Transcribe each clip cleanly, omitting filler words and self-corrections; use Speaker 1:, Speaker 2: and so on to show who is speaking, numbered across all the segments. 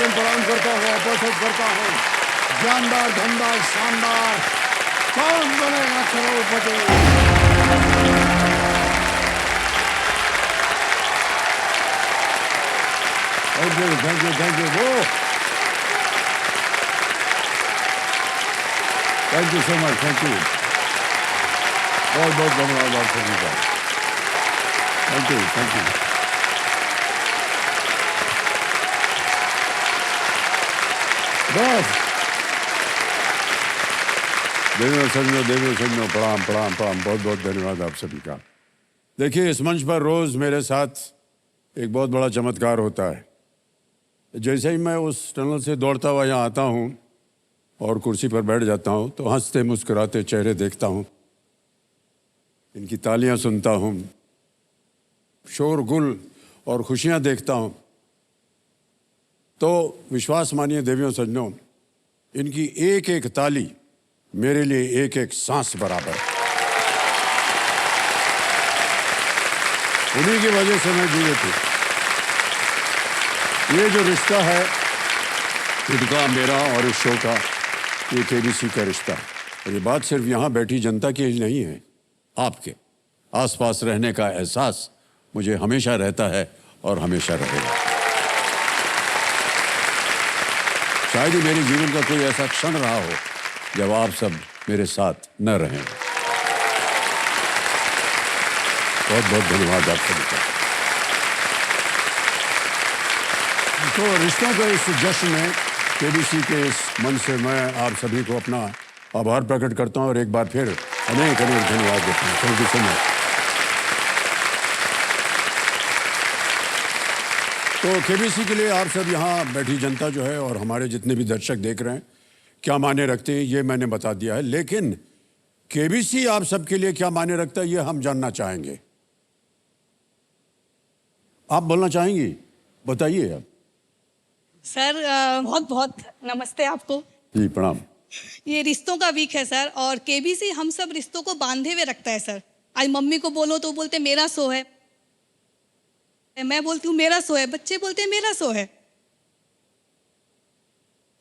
Speaker 1: मैं प्रणाम करता हूँ, अपोजिट करता हूँ। जानदार, धनदार, शानदार, कौन बनेगा करोड़पति? थैंक यू वो, thank you so much, thank you, बहुत बहुत धन्यवाद आप सभी का, थैंक यू, थैंक यू। बस देवियों सजनों प्रणाम प्रणाम प्रणाम, बहुत बहुत धन्यवाद आप सभी का। देखिए, इस मंच पर रोज मेरे साथ एक बहुत बड़ा चमत्कार होता है। जैसे ही मैं उस टनल से दौड़ता हुआ यहाँ आता हूँ और कुर्सी पर बैठ जाता हूँ तो हंसते मुस्कुराते चेहरे देखता हूँ, इनकी तालियां सुनता हूँ, शोरगुल और खुशियाँ देखता हूँ, तो विश्वास मानिए देवियों सज्जनों, इनकी एक एक ताली मेरे लिए एक एक सांस बराबर है। उन्हीं की वजह से मैं जीवित हूँ। ये जो रिश्ता है इनका, मेरा और इस शो का, ये केबीसी का रिश्ता है। और ये बात सिर्फ यहाँ बैठी जनता की ही नहीं है, आपके आसपास रहने का एहसास मुझे हमेशा रहता है और हमेशा रहेगा। शायद ही मेरे जीवन का कोई ऐसा क्षण रहा हो जब आप सब मेरे साथ न रहें। बहुत बहुत धन्यवाद आप सभी का। तो रिश्तों के इस जश्न में केबीसी के इस मंच से मैं आप सभी को अपना आभार प्रकट करता हूं और एक बार फिर अनेक अनेक धन्यवाद देता हूं। Thank you so much. तो केबीसी के लिए आप सब यहाँ बैठी जनता जो है और हमारे जितने भी दर्शक देख रहे हैं क्या मायने रखते हैं ये मैंने बता दिया है, लेकिन केबीसी आप सबके लिए क्या मायने रखता है ये हम जानना चाहेंगे। आप बोलना चाहेंगी? बताइए आप।
Speaker 2: सर बहुत बहुत नमस्ते आपको।
Speaker 1: जी प्रणाम।
Speaker 2: ये रिश्तों का वीक है सर, और केबीसी हम सब रिश्तों को बांधे हुए रखता है सर। आज मम्मी को बोलो तो बोलते मेरा शो है, मैं बोलती हूँ मेरा शो है, बच्चे बोलते हैं मेरा शो है।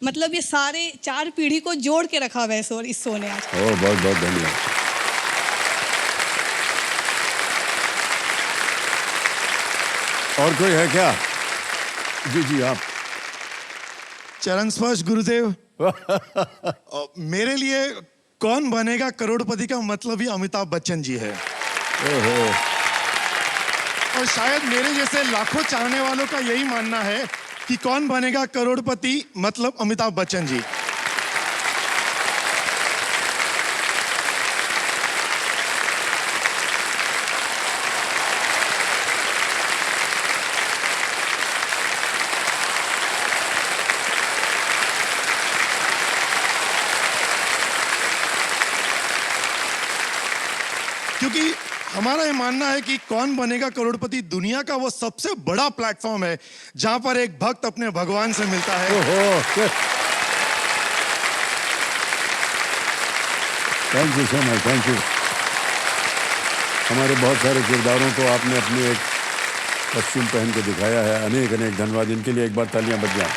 Speaker 2: मतलब ये सारे 4 पीढ़ी को जोड़ के रखा हुआ है सर इस शो ने आज।
Speaker 1: बहुत बहुत धन्यवाद। और कोई है क्या? जी जी आप।
Speaker 3: चरण स्पर्श गुरुदेव। मेरे लिए कौन बनेगा करोड़पति का मतलब ही अमिताभ बच्चन जी है। और शायद मेरे जैसे लाखों चाहने वालों का यही मानना है कि कौन बनेगा करोड़पति मतलब अमिताभ बच्चन जी। क्योंकि हमारा ये मानना है कि कौन बनेगा करोड़पति दुनिया का वो सबसे बड़ा प्लेटफॉर्म है जहां पर एक भक्त अपने भगवान से मिलता है।
Speaker 1: Thank you so much, thank you. हमारे बहुत सारे किरदारों को आपने अपनी एक कॉस्ट्यूम पहन के दिखाया है। अनेक अनेक धन्यवाद, इनके लिए एक बार तालियां बज जाएं।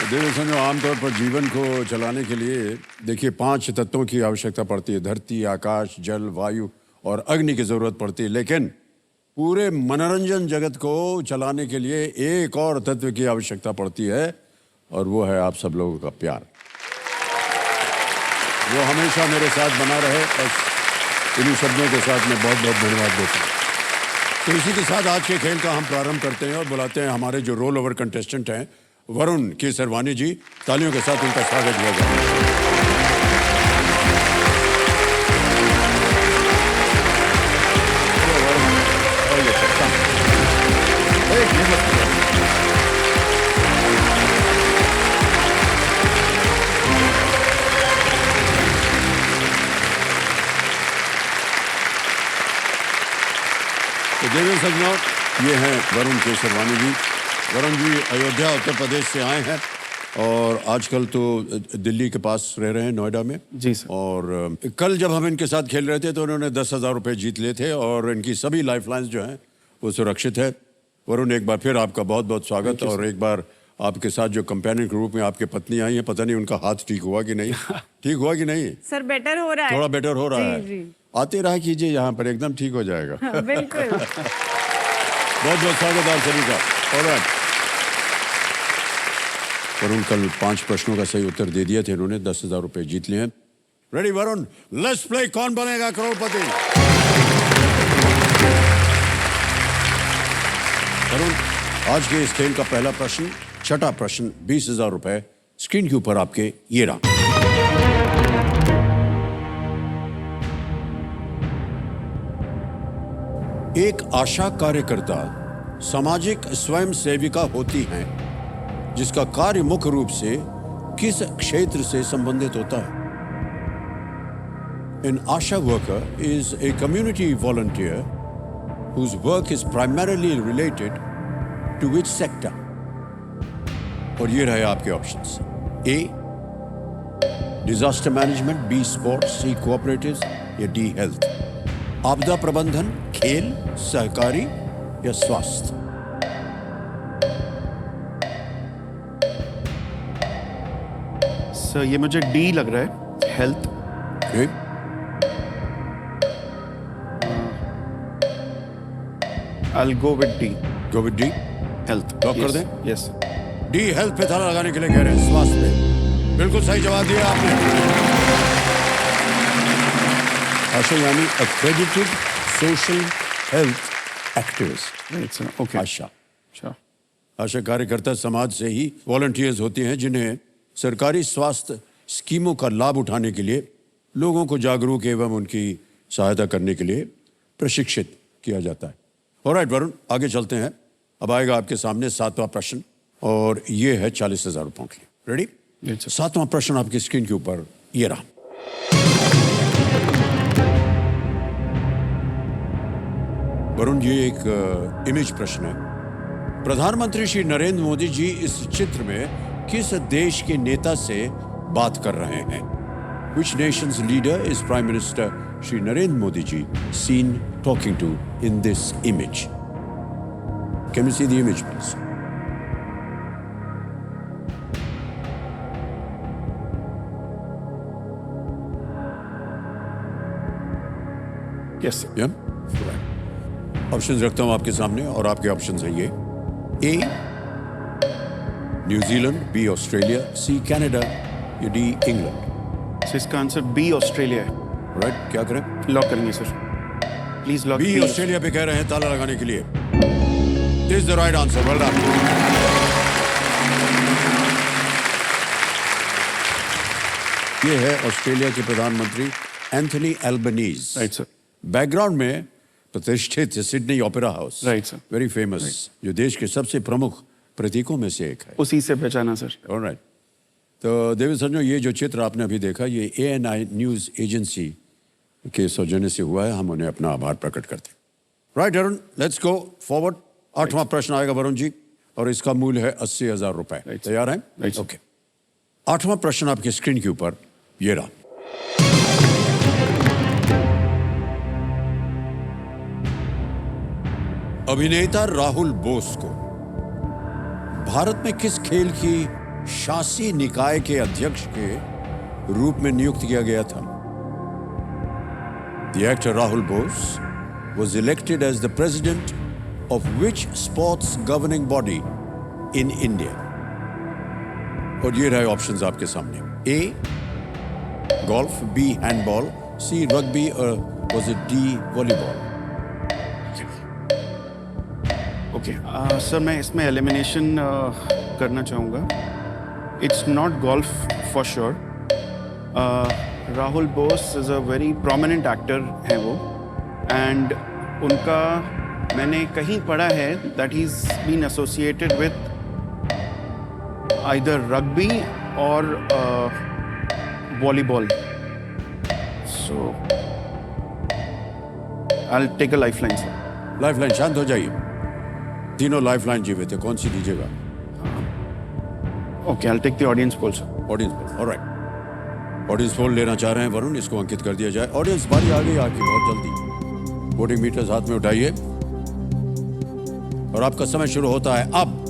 Speaker 1: देवी संजो, आमतौर पर जीवन को चलाने के लिए देखिए 5 तत्वों की आवश्यकता पड़ती है। धरती, आकाश, जल, वायु और अग्नि की जरूरत पड़ती है, लेकिन पूरे मनोरंजन जगत को चलाने के लिए एक और तत्व की आवश्यकता पड़ती है और वो है आप सब लोगों का प्यार। वो हमेशा मेरे साथ बना रहे, बस इन्हीं शब्दों के साथ मैं बहुत बहुत धन्यवाद देता हूँ। तो इसी के साथ आज के खेल का हम प्रारंभ करते हैं और बुलाते हैं हमारे जो रोल ओवर कंटेस्टेंट हैं वरुण केसरवानी जी। तालियों के साथ उनका स्वागत किया जाए। तो देवी सज्जनों, ये हैं वरुण केसरवानी जी। वरुण जी अयोध्या उत्तर प्रदेश से आए हैं और आजकल तो दिल्ली के पास रह रहे हैं, नोएडा में।
Speaker 4: जी सर।
Speaker 1: और कल जब हम इनके साथ खेल रहे थे तो उन्होंने 10,000 रुपये जीत लिए थे और इनकी सभी लाइफ लाइन्स जो हैं वो सुरक्षित है। वरुण, एक बार फिर आपका बहुत बहुत स्वागत। और एक बार आपके साथ जो कंपेनियन के रूप में आपके पत्नी आई हैं, पता नहीं उनका हाथ ठीक हुआ कि नहीं। ठीक हुआ कि नहीं?
Speaker 4: सर बेटर हो रहा है,
Speaker 1: थोड़ा बेटर हो रहा
Speaker 4: जी,
Speaker 1: है।
Speaker 4: जी।
Speaker 1: आते रहा कीजिए यहाँ पर, एकदम ठीक हो जाएगा।
Speaker 4: बिल्कुल।
Speaker 1: बहुत बहुत स्वागत आप सभी का। ऑलराइट, वरुण कल 5 प्रश्नों का सही उत्तर दे दिए थे इन्होंने, 10,000 रुपए जीत लिए हैं। रेडी वरुण, लेट्स प्ले कौन बनेगा करोड़पति। वरुण, आज के इस खेल का पहला प्रश्न, छठा प्रश्न, 20,000 रुपए स्क्रीन के ऊपर आपके ये रहा। एक आशा कार्यकर्ता सामाजिक स्वयं सेविका होती हैं जिसका कार्य मुख्य रूप से किस क्षेत्र से संबंधित होता है? An ASHA worker is a community volunteer whose work is primarily related to which sector? और ये रहे आपके options. A, disaster management, B, sports, C, cooperatives या D, हेल्थ। आपदा प्रबंधन, खेल, सहकारी या स्वास्थ्य?
Speaker 5: सर ये मुझे डी लग रहा है, health.
Speaker 1: Okay.
Speaker 5: I'll go with D,
Speaker 1: Go with D.
Speaker 5: health.
Speaker 1: Lock कर
Speaker 5: Yes,
Speaker 1: दें?
Speaker 5: Yes.
Speaker 1: डी, हेल्थ पे ताला लगाने के लिए कह रहे हैं, स्वास्थ्य पे। बिल्कुल सही जवाब दिया आपने। आशा यानी accredited social health activist।
Speaker 5: Right, sir. Okay.
Speaker 1: आशा
Speaker 5: Sure.
Speaker 1: आशा कार्यकर्ता समाज से ही वॉलंटियर्स होते हैं जिन्हें सरकारी स्वास्थ्य स्कीमों का लाभ उठाने के लिए लोगों को जागरूक एवं उनकी सहायता करने के लिए प्रशिक्षित किया जाता है। ऑलराइट वरुण, आगे चलते हैं। अब आएगा आपके सामने 7वां प्रश्न और ये है 40,000 रुपयों के लिए। रेडी?
Speaker 5: Yes, sir.
Speaker 1: 7वां प्रश्न आपकी स्क्रीन के ऊपर ये रहा। वरुण, ये एक इमेज प्रश्न है। प्रधानमंत्री श्री नरेंद्र मोदी जी इस चित्र में किस देश के नेता से बात कर रहे हैं? Which nation's leader is Prime Minister Shri Narendra Modi ji seen talking to in this image? Can we see the image, please?
Speaker 5: Yes, sir.
Speaker 1: Yeah? Right. Options रखता हूं आपके सामने और आपके ऑप्शंस हैं ये। A, New Zealand, B, Australia, C, Canada या D, England.
Speaker 5: So इसका आंसर बी, ऑस्ट्रेलिया है।
Speaker 1: राइट, क्या करें?
Speaker 5: लॉक करेंगे sir, please lock.
Speaker 1: B, Australia पे कह रहे हैं ताला लगाने के लिए। Is the right answer. Well done. ये है ऑस्ट्रेलिया के प्रधानमंत्री Anthony Albanese.
Speaker 5: Right sir.
Speaker 1: Background में प्रतिष्ठित Sydney Opera House.
Speaker 5: Right, sir.
Speaker 1: Very famous, जो देश के सबसे प्रमुख प्रतीकों में से एक है।
Speaker 5: उसी से पहचाना सर।
Speaker 1: ऑलराइट, तो देवी सज्जनों, ये जो चित्र आपने अभी देखा, ये ANI न्यूज एजेंसी के सौजन्य से हुआ है। हम उन्हें अपना आभार प्रकट करते हैं। Right Arun, let's go forward. 8वां प्रश्न आएगा वरुण जी और इसका मूल्य है 80,000 रुपए।
Speaker 5: Right.
Speaker 1: तैयार हैं?
Speaker 5: Right, sir.
Speaker 1: ओके। 8वां प्रश्न आपकी स्क्रीन के ऊपर ये रहा। अभिनेता राहुल बोस को भारत में किस खेल की शासी निकाय के अध्यक्ष के रूप में नियुक्त किया गया था? The actor Rahul Bose was elected as the president of which sports governing body in India? और ये रहे ऑप्शंस आपके सामने। A, golf, B, handball, C, rugby और was it D, volleyball?
Speaker 5: Okay sir, मैं इसमें एलिमिनेशन करना चाहूँगा। It's not golf for sure. Rahul Bose is a very prominent actor हैं वो, एंड उनका मैंने कहीं पढ़ा है that he is been associated with either rugby और volleyball. So I will take a lifeline sir.
Speaker 1: Lifeline, शांत हो जाइए। तीनों लाइफलाइन जीवे थे, कौन सी दीजिएगा?
Speaker 5: Okay, I will take the audience poll sir.
Speaker 1: Audience poll, alright. Audience poll लेना चाह रहे हैं वरुण, इसको अंकित कर दिया जाए। ऑडियंस बारी आ गई आपकी बहुत जल्दी। वोटिंग मीटर्स हाथ में उठाइए। और आपका समय शुरू होता है अब।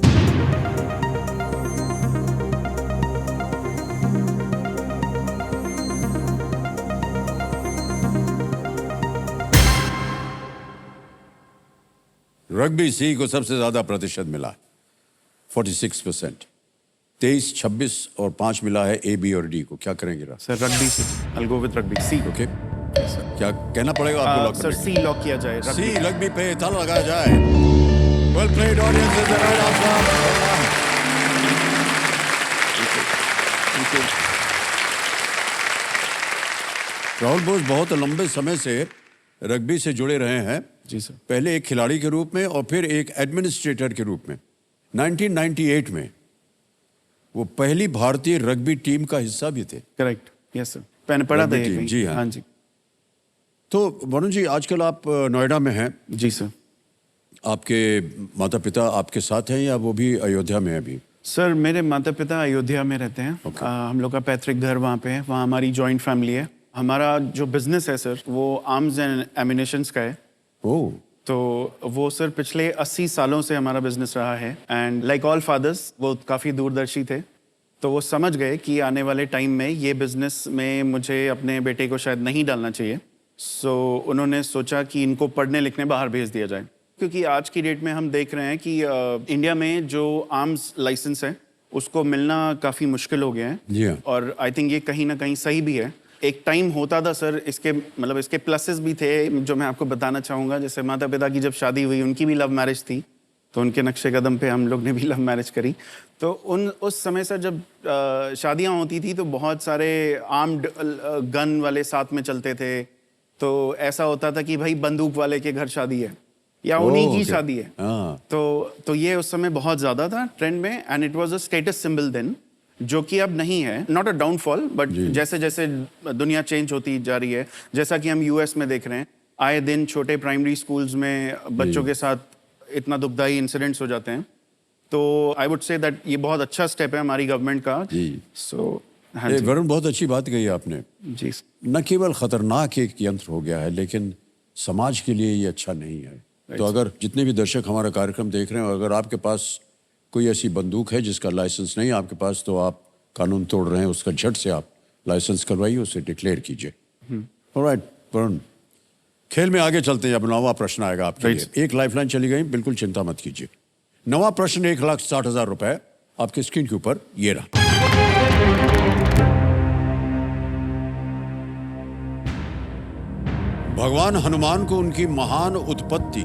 Speaker 1: रग्बी सी को सबसे ज्यादा प्रतिशत मिला 46%, 23, 26 और 5 मिला है ए, बी और डी को। क्या करेंगे Raj?
Speaker 5: Sir rugby C, I go with rugby C.
Speaker 1: Okay, क्या कहना पड़ेगा आपको? लॉक
Speaker 5: सर सी लॉक किया जाए।
Speaker 1: सी रग्बी पे ताला लगाया जाए। Well played audience, is the right answer. Rahul Bose बहुत लंबे समय से रग्बी से जुड़े रहे हैं।
Speaker 5: जी सर।
Speaker 1: पहले एक खिलाड़ी के रूप में और फिर एक एडमिनिस्ट्रेटर के रूप में। 1998 में वो पहली भारतीय रग्बी टीम का हिस्सा भी थे।
Speaker 5: करेक्ट, यस सर, मैंने पढ़ा था
Speaker 1: रग्बी
Speaker 5: ये
Speaker 1: टीम,
Speaker 5: कहीं।
Speaker 1: जी हाँ।
Speaker 5: हाँ जी।
Speaker 1: तो वरुण जी, आजकल आप नोएडा में हैं।
Speaker 5: जी सर।
Speaker 1: आपके माता पिता आपके साथ हैं या वो भी अयोध्या में हैं अभी?
Speaker 5: सर मेरे माता पिता अयोध्या में रहते हैं। हम लोग का पैतृक घर वहाँ पे है, वहाँ हमारी जॉइंट फैमिली है। हमारा जो बिजनेस है सर वो आर्म्स एंड एमिनेशंस का है।
Speaker 1: ओह,
Speaker 5: तो वो सर पिछले 80 सालों से हमारा बिजनेस रहा है। एंड लाइक ऑल फादर्स वो काफ़ी दूरदर्शी थे, तो वो समझ गए कि आने वाले टाइम में ये बिजनेस में मुझे अपने बेटे को शायद नहीं डालना चाहिए। सो उन्होंने सोचा कि इनको पढ़ने लिखने बाहर भेज दिया जाए, क्योंकि आज की डेट में हम देख रहे हैं कि इंडिया में जो आर्म्स लाइसेंस है उसको मिलना काफ़ी मुश्किल हो गया है।
Speaker 1: जी हाँ।
Speaker 5: और आई थिंक ये कहीं ना कहीं सही भी है। एक टाइम होता था सर, इसके मतलब इसके प्लसेस भी थे जो मैं आपको बताना चाहूँगा। जैसे माता पिता की जब शादी हुई, उनकी भी लव मैरिज थी, तो उनके नक्शे कदम पे हम लोग ने भी लव मैरिज करी। तो उस समय सर जब शादियाँ होती थी तो बहुत सारे आर्म्ड गन वाले साथ में चलते थे। तो ऐसा होता था कि भाई बंदूक वाले के घर शादी है या उन्हीं की शादी है।
Speaker 1: हाँ।
Speaker 5: तो ये उस समय बहुत ज़्यादा था ट्रेंड में, and it was a status symbol then, जो कि अब नहीं है। नॉट अ डाउनफॉल, बट जैसे जैसे दुनिया चेंज होती जा रही है, जैसा कि हम यूएस में देख रहे हैं, आए दिन छोटे प्राइमरी स्कूल्स में बच्चों के साथ इतना दुखदाई इंसिडेंट्स हो जाते हैं। तो आई वुड से दैट ये बहुत अच्छा स्टेप है हमारी गवर्नमेंट का।
Speaker 1: जी।
Speaker 5: सो हाँ
Speaker 1: ये
Speaker 5: जी।
Speaker 1: वरुण बहुत अच्छी बात कही आपने।
Speaker 5: जी
Speaker 1: न केवल खतरनाक एक यंत्र हो गया है, लेकिन समाज के लिए ये अच्छा नहीं है। तो अगर जितने भी दर्शक हमारा कार्यक्रम देख रहे हैं, अगर आपके पास कोई ऐसी बंदूक है जिसका लाइसेंस नहीं है आपके पास, तो आप कानून तोड़ रहे हैं, उसका झट से आप लाइसेंस करवाइए, उसे डिक्लेयर कीजिए। ऑलराइट वरुण, खेल में आगे चलते हैं। अब 9वां प्रश्न आएगा आपके लिए। एक लाइफलाइन चली गई, बिल्कुल चिंता मत कीजिए। 9वां प्रश्न 1,60,000 रुपए आपके स्क्रीन के ऊपर ये रहा। भगवान हनुमान को उनकी महान उत्पत्ति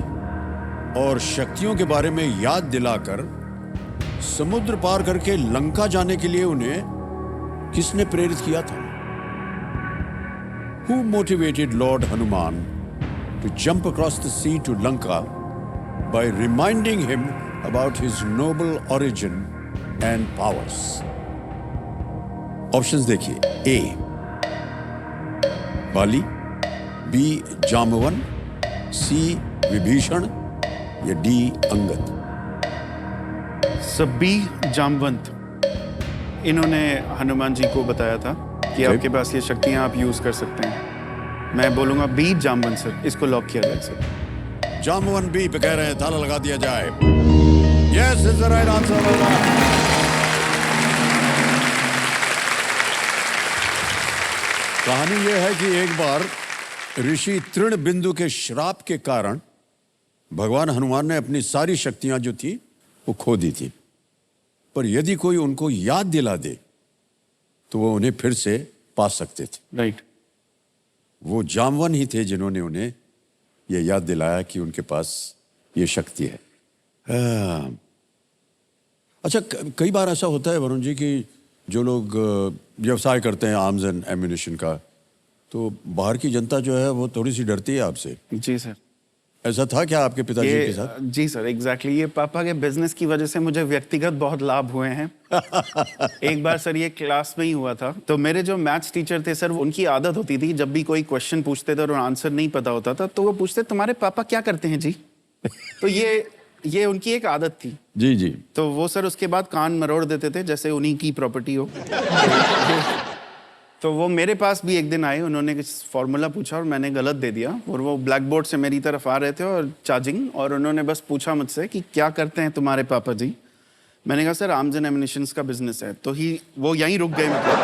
Speaker 1: और शक्तियों के बारे में याद दिलाकर समुद्र पार करके लंका जाने के लिए उन्हें किसने प्रेरित किया था? Who motivated Lord Hanuman to jump across the sea to Lanka by reminding him about his noble origin and powers? Options देखिए। ए बाली, बी जामवन, सी विभीषण या डी अंगद।
Speaker 5: सबी जामवंत, इन्होंने हनुमान जी को बताया था कि आपके पास ये शक्तियां आप यूज कर सकते हैं। मैं बोलूंगा बी जामवंत सर, इसको लॉक किया जाए सर।
Speaker 1: जामवन बी पे कह रहे हैं, ताला लगा दिया जाए। Yes is the right answer. कहानी यह है कि एक बार ऋषि तृण बिंदु के श्राप के कारण भगवान हनुमान ने अपनी सारी शक्तियां जो थी वो खो दी थी, पर यदि कोई उनको याद दिला दे तो वो उन्हें फिर से पा सकते थे।
Speaker 5: राइट।
Speaker 1: वो जामवन ही थे जिन्होंने उन्हें ये याद दिलाया कि उनके पास ये शक्ति है। अच्छा, कई बार ऐसा होता है वरुण जी कि जो लोग व्यवसाय करते हैं आर्म्स एंड एम्यूनिशन का, तो बाहर की जनता जो है वो थोड़ी सी डरती है आपसे।
Speaker 5: जी सर।
Speaker 1: ऐसा था क्या आपके पिताजी के साथ?
Speaker 5: जी सर, एग्जैक्टली। ये पापा के बिजनेस की वजह से मुझे व्यक्तिगत बहुत लाभ हुए हैं। एक बार सर ये क्लास में ही हुआ था, तो मेरे जो मैथ्स टीचर थे सर, उनकी आदत होती थी जब भी कोई क्वेश्चन पूछते थे और आंसर नहीं पता होता था तो वो पूछते, तुम्हारे पापा क्या करते हैं जी? तो ये उनकी एक आदत थी।
Speaker 1: जी जी।
Speaker 5: तो वो सर उसके बाद कान मरोड़ देते थे जैसे उन्हीं की प्रॉपर्टी हो। तो वो मेरे पास भी एक दिन आए, उन्होंने कुछ फार्मूला पूछा और मैंने गलत दे दिया, और वो ब्लैक बोर्ड से मेरी तरफ आ रहे थे और चार्जिंग, और उन्होंने बस पूछा मुझसे कि क्या करते हैं तुम्हारे पापा जी। मैंने कहा सर आर्म्स एंड एमिनिशंस का बिजनेस है। तो वो यहीं रुक गए मतलब।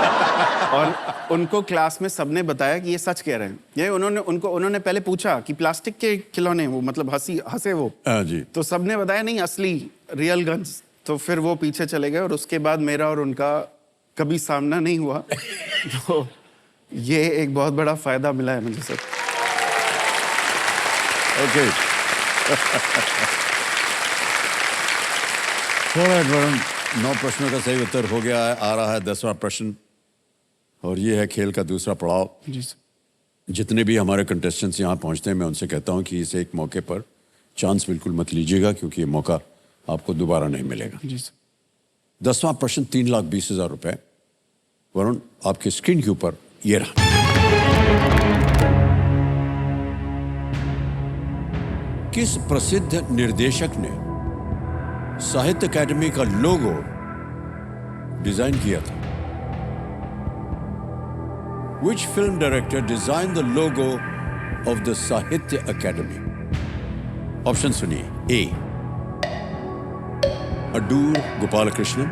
Speaker 5: और उनको क्लास में सबने बताया कि ये सच कह रहे हैं। ये उन्होंने पहले पूछा कि प्लास्टिक के खिलौने, वो मतलब हंसे वो।
Speaker 1: जी।
Speaker 5: तो सबने बताया नहीं, असली रियल गन्स। तो फिर वो पीछे चले गए और उसके बाद मेरा और उनका कभी सामना नहीं हुआ। तो ये एक बहुत बड़ा फायदा मिला है मुझे सर।
Speaker 1: ओके। वरुण, 9 प्रश्नों का सही उत्तर हो गया है। आ रहा है 10वां प्रश्न, और ये है खेल का दूसरा पड़ाव।
Speaker 5: जी सर।
Speaker 1: जितने भी हमारे कंटेस्टेंट्स यहाँ पहुँचते हैं, मैं उनसे कहता हूँ कि इस एक मौके पर चांस बिल्कुल मत लीजिएगा, क्योंकि ये मौका आपको दोबारा नहीं मिलेगा।
Speaker 5: जी सर।
Speaker 1: 10वां प्रश्न 3,20,000 रुपए। वरुण, आपकी स्क्रीन के ऊपर ये रहा। किस प्रसिद्ध निर्देशक ने साहित्य अकादमी का लोगो डिजाइन किया था? Which film director designed the logo of the साहित्य अकादमी? ऑप्शन सुनिए। ए, अडूर गोपालकृष्णन,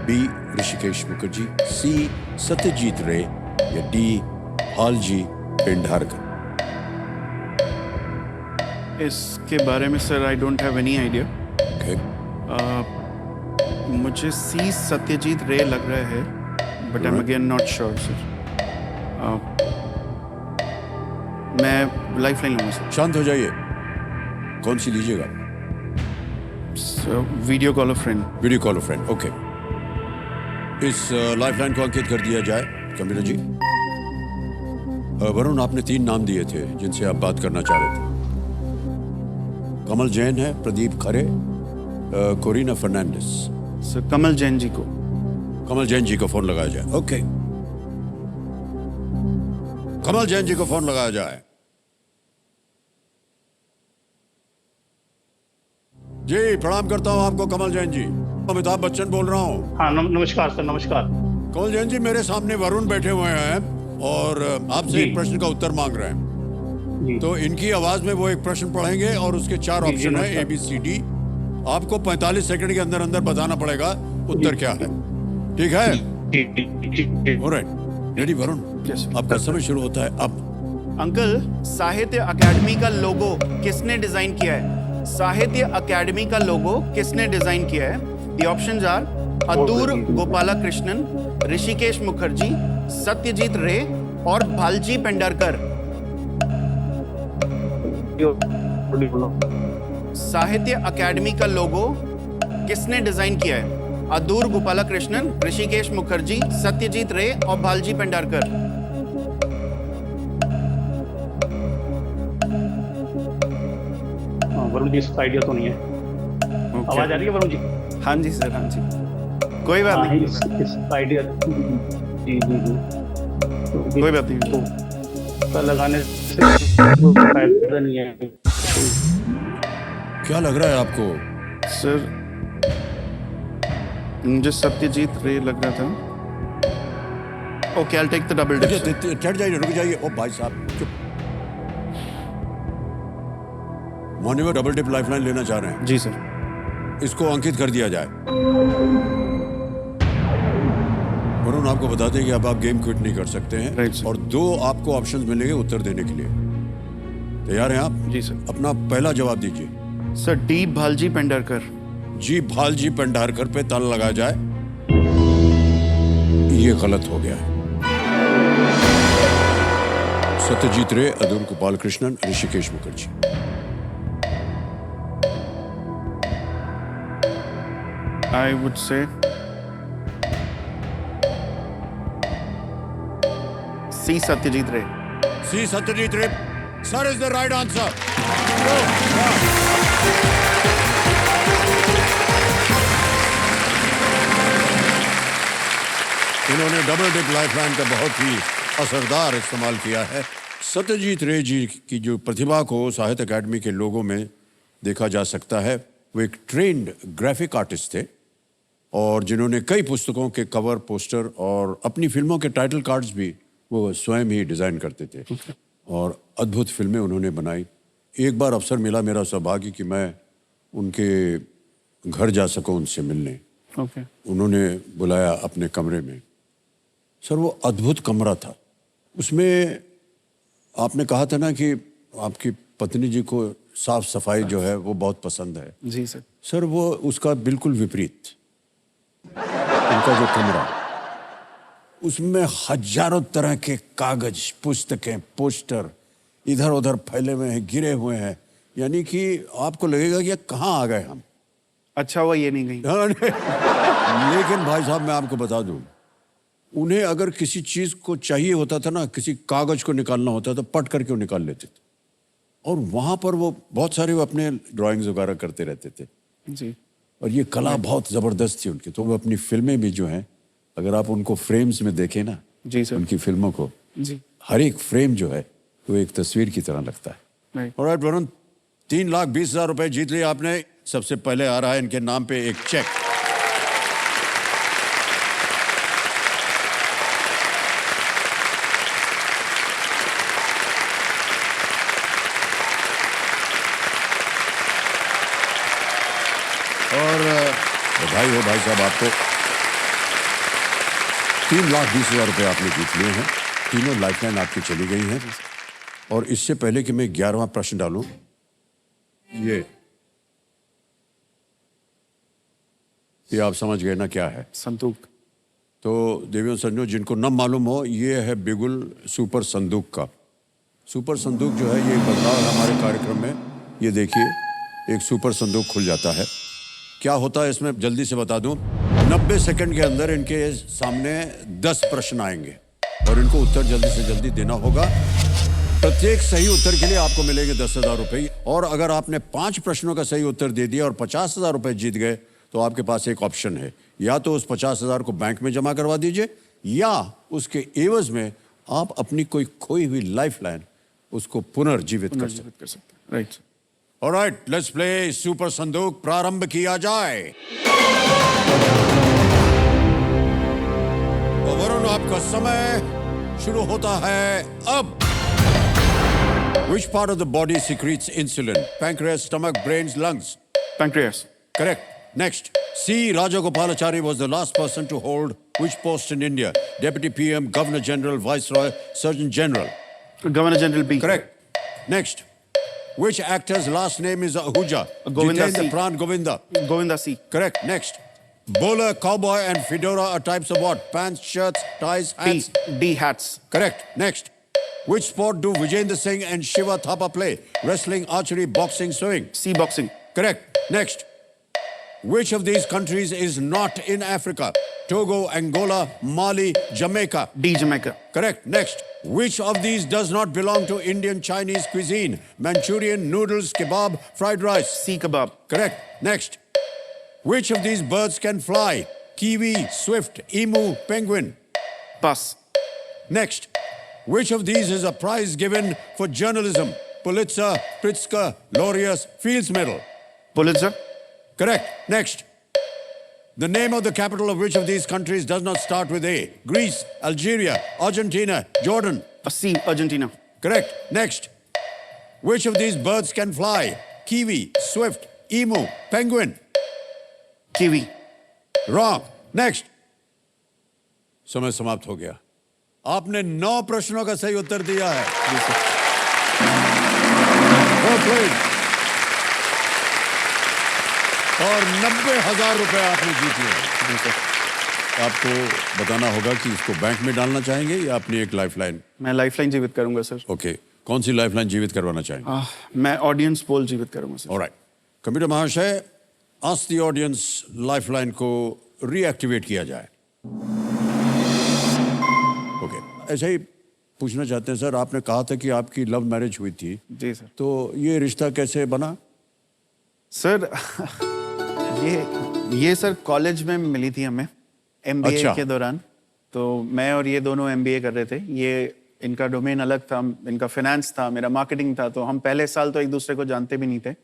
Speaker 1: बी, ऋषिकेश मुखर्जी, सी, सत्यजीत रे, या डी, हालजी पेंढारकर।
Speaker 5: इसके बारे में sir I don't have any idea.
Speaker 1: Okay.
Speaker 5: मुझे सी सत्यजीत रे लग रहा है, but I am again not sure sir. मैं लाइफ लाइन लूँगा सर।
Speaker 1: शांत हो जाइए। कौन सी लीजिएगा?
Speaker 5: Video call of friend.
Speaker 1: Video call friend. Okay, इस लाइफलाइन को अंकित कर दिया जाए। कमिला जी, वरुण, आपने 3 नाम दिए थे जिनसे आप बात करना चाह रहे थे। कमल जैन है, प्रदीप खरे, कोरिना फर्नांडिस।
Speaker 5: सर कमल जैन जी को।
Speaker 1: कमल जैन जी को फोन लगाया जाए। ओके, कमल जैन जी को फोन लगाया जाए। जी, प्रणाम करता हूं आपको कमल जैन जी। अमिताभ बच्चन बोल रहा हूं।
Speaker 4: हाँ नमस्कार सर, नमस्कार।
Speaker 1: कमल जैन जी, मेरे सामने वरुण बैठे हुए हैं और आपसे
Speaker 4: जी।
Speaker 1: एक प्रश्न का उत्तर मांग रहे हैं।
Speaker 4: जी।
Speaker 1: तो इनकी आवाज में वो एक प्रश्न पढ़ेंगे और उसके 4
Speaker 4: जी,
Speaker 1: ऑप्शन है,
Speaker 4: नमस्कार।
Speaker 1: ABCD। आपको 45 सेकंड के अंदर अंदर बताना पड़ेगा उत्तर क्या है। ठीक है? Alright, ready Varun?
Speaker 5: Yes, sir.
Speaker 1: आपका समय शुरू होता है अब।
Speaker 5: अंकल, साहित्य अकादमी का लोगो किसने डिजाइन किया है? साहित्य अकादमी का लोगो किसने डिजाइन किया है? The options are Adoor Gopalakrishnan, Rishikesh Mukherjee, Satyajit Ray और भालजी पेंडरकर। साहित्य अकादमी का लोगो किसने डिजाइन किया है? अतुर गोपालकृष्णन, ऋषिकेश मुखर्जी, सत्यजीत रे और भालजी पेंडरकर।
Speaker 4: वरुण जी, इसका आइडिया तो नहीं है। आवाज आ रही है वरुण जी?
Speaker 5: हाँ जी सर, हाँ जी, कोई बात
Speaker 4: हाँ,
Speaker 5: नहीं,
Speaker 4: इसका आइडिया। जी जी जी। तो
Speaker 5: कोई बात नहीं।
Speaker 4: तो इसका लगाने से फायदा नहीं है।
Speaker 1: क्या लग रहा है आपको?
Speaker 5: सर मुझे सत्यजीत रे लग रहा था। Okay, I will take the double dip.
Speaker 1: चढ़ जाइए, रुक जाइए। ओ भाई साहब, चुप। मोनी वो डबल डिप लाइफलाइन लेना चाह रहे हैं।
Speaker 5: जी सर।
Speaker 1: इसको अंकित कर दिया जाए। वरुण, आपको बता दें कि अब आप गेम क्विट नहीं कर सकते हैं।
Speaker 5: Right, sir.
Speaker 1: और 2 आपको ऑप्शंस मिलेंगे उत्तर देने के लिए। तैयार हैं आप?
Speaker 5: जी सर।
Speaker 1: अपना पहला जवाब दीजिए।
Speaker 5: Sir D, Bhalji Pendharkar.
Speaker 1: जी, भालजी पेंढारकर पे ताला लगाया जाए। ये गलत हो गया है। Satyajit Ray, Adoor Gopalakrishnan, Rishikesh Mukherjee.
Speaker 5: I would say C, Satyajit Ray.
Speaker 1: C, Satyajit Ray sir is the right answer. इन्होंने डबल डिप लाइफलाइन का बहुत ही असरदार इस्तेमाल किया है। सत्यजीत रे जी की जो प्रतिभा को साहित्य अकादमी के लोगों में देखा जा सकता है। वो एक ट्रेन्ड ग्राफिक आर्टिस्ट थे और जिन्होंने कई पुस्तकों के कवर, पोस्टर और अपनी फिल्मों के टाइटल कार्ड्स भी वो स्वयं ही डिज़ाइन करते थे और अद्भुत फिल्में उन्होंने बनाई। एक बार अवसर मिला, मेरा सौभाग्य कि मैं उनके घर जा सकूं उनसे मिलने।
Speaker 5: ओके।
Speaker 1: उन्होंने बुलाया अपने कमरे में। सर वो अद्भुत कमरा था। उसमें आपने कहा था ना कि आपकी पत्नी जी को साफ सफाई जो है वो बहुत पसंद है।
Speaker 5: जी सर।
Speaker 1: सर वो उसका बिल्कुल विपरीत। उनका जो कमरा, उसमें हजारों तरह के कागज, पुस्तकें, पोस्टर इधर उधर फैले हुए हैं, गिरे हुए हैं, यानी कि आपको लगेगा कि ये कहाँ आ गए हम।
Speaker 5: अच्छा हुआ ये नहीं गई।
Speaker 1: लेकिन भाई साहब मैं आपको बता दूं, उन्हें अगर किसी चीज को चाहिए होता था ना, किसी कागज को निकालना होता तो पट करके वो निकाल लेते थे। और वहां पर वो बहुत सारे वो अपने ड्राइंग्स वगैरह करते रहते थे।
Speaker 5: जी।
Speaker 1: और ये कला बहुत जबरदस्त थी उनकी। तो वो अपनी फिल्में भी जो हैं, अगर आप उनको फ्रेम्स में देखें ना,
Speaker 5: जी सर।
Speaker 1: उनकी फिल्मों को,
Speaker 5: जी।
Speaker 1: हर एक फ्रेम जो है वो एक तस्वीर की तरह लगता है।
Speaker 5: राइट।
Speaker 1: ऑलराइट वरुण, 3,20,000 रुपए जीत लिए आपने। सबसे पहले आ रहा है इनके नाम पे एक चेक। और बधाई हो भाई साहब आपको। 3,20,000 रुपए आपने जीत लिए हैं। तीनों लाइफलाइन आपकी चली गई हैं। और इससे पहले कि मैं 11वां प्रश्न डालूं, ये आप समझ गए ना क्या है?
Speaker 5: संतूक।
Speaker 1: तो देवियों संजो, जिनको न मालूम हो, ये है बिगुल सुपर संदूक का। सुपर संदूक जो है, ये बदलाव है हमारे कार्यक्रम में। ये देखिए, एक सुपर संदूक खुल जाता है। क्या होता है इसमें जल्दी से बता दूं। 90 सेकंड के अंदर इनके सामने 10 प्रश्न आएंगे और इनको उत्तर जल्दी से जल्दी देना होगा। प्रत्येक सही उत्तर के लिए आपको मिलेंगे 10,000 रुपए। और अगर आपने 5 प्रश्नों का सही उत्तर दे दिया और 50,000 रुपए जीत गए, तो आपके पास एक ऑप्शन है। या तो उस 50,000 को बैंक में जमा करवा दीजिए, या उसके एवज में आप अपनी कोई खोई हुई लाइफलाइन उसको पुनर्जीवित कर सकते।
Speaker 5: कर सकते हैं। Right.
Speaker 1: Alright, let's play super संदूक। प्रारंभ किया जाए। तो वरुण, आपका समय शुरू होता है अब। Which part of the body secretes insulin? Pancreas, stomach, brains, lungs?
Speaker 5: Pancreas.
Speaker 1: Correct. Next. C. Rajagopalachari was the last person to hold which post in India? Deputy PM, Governor General, Viceroy, Surgeon General?
Speaker 5: Governor General B.
Speaker 1: Correct. Next. Which actor's last name is Ahuja?
Speaker 5: Govinda
Speaker 1: Jitendra
Speaker 5: C.
Speaker 1: Pran Govinda.
Speaker 5: Govinda C.
Speaker 1: Correct. Next. Bowler, cowboy, and fedora are types of what? Pants, shirts, ties, hats?
Speaker 5: D. Hats.
Speaker 1: Correct. Next. Which sport do Vijayendra Singh and Shiva Thapa play? Wrestling, archery, boxing, swimming?
Speaker 5: C. Boxing.
Speaker 1: Correct. Next. Which of these countries is not in Africa? Togo, Angola, Mali, Jamaica?
Speaker 5: D. Jamaica.
Speaker 1: Correct. Next. Which of these does not belong to Indian Chinese cuisine? Manchurian, noodles, kebab, fried rice?
Speaker 5: C. Kebab.
Speaker 1: Correct. Next. Which of these birds can fly? Kiwi, swift, emu, penguin?
Speaker 5: Pass.
Speaker 1: Next. Which of these is a prize given for journalism? Pulitzer, Pritzker, Laureus, Fields Medal?
Speaker 5: Pulitzer.
Speaker 1: Correct. Next. The name of the capital of which of these countries does not start with A? Greece, Algeria, Argentina, Jordan?
Speaker 5: C. Argentina.
Speaker 1: Correct. Next. Which of these birds can fly? Kiwi, swift, emu, penguin?
Speaker 5: Kiwi.
Speaker 1: Wrong. Next. समय समाप्त हो गया। आपने 9 प्रश्नों का सही उत्तर दिया है। Well played. और 90,000 रुपए आपने जीत लिए। आपको बताना होगा कि इसको बैंक में डालना चाहेंगे या अपनी एक लाइफलाइन?
Speaker 5: मैं लाइफलाइन जीवित करूंगा सर।
Speaker 1: ओके, कौन सी लाइफलाइन जीवित करवाना चाहेंगे?
Speaker 5: मैं ऑडियंस पोल जीवित करूंगा सर।
Speaker 1: ऑलराइट, कंप्यूटर महाशय, आस्क द ऑडियंस लाइफलाइन को रीएक्टिवेट किया जाए। ओके, ऐसे ही पूछना चाहते हैं सर, आपने कहा था कि आपकी लव मैरिज हुई थी।
Speaker 5: जी सर।
Speaker 1: तो ये रिश्ता कैसे बना?
Speaker 5: सर ये सर कॉलेज में मिली थी हमें, एमबीए
Speaker 1: अच्छा।
Speaker 5: के दौरान। तो मैं और ये दोनों एमबीए कर रहे थे। ये इनका डोमेन अलग था, इनका फाइनेंस था, मेरा मार्केटिंग था। तो हम पहले साल तो एक दूसरे को जानते भी नहीं थे।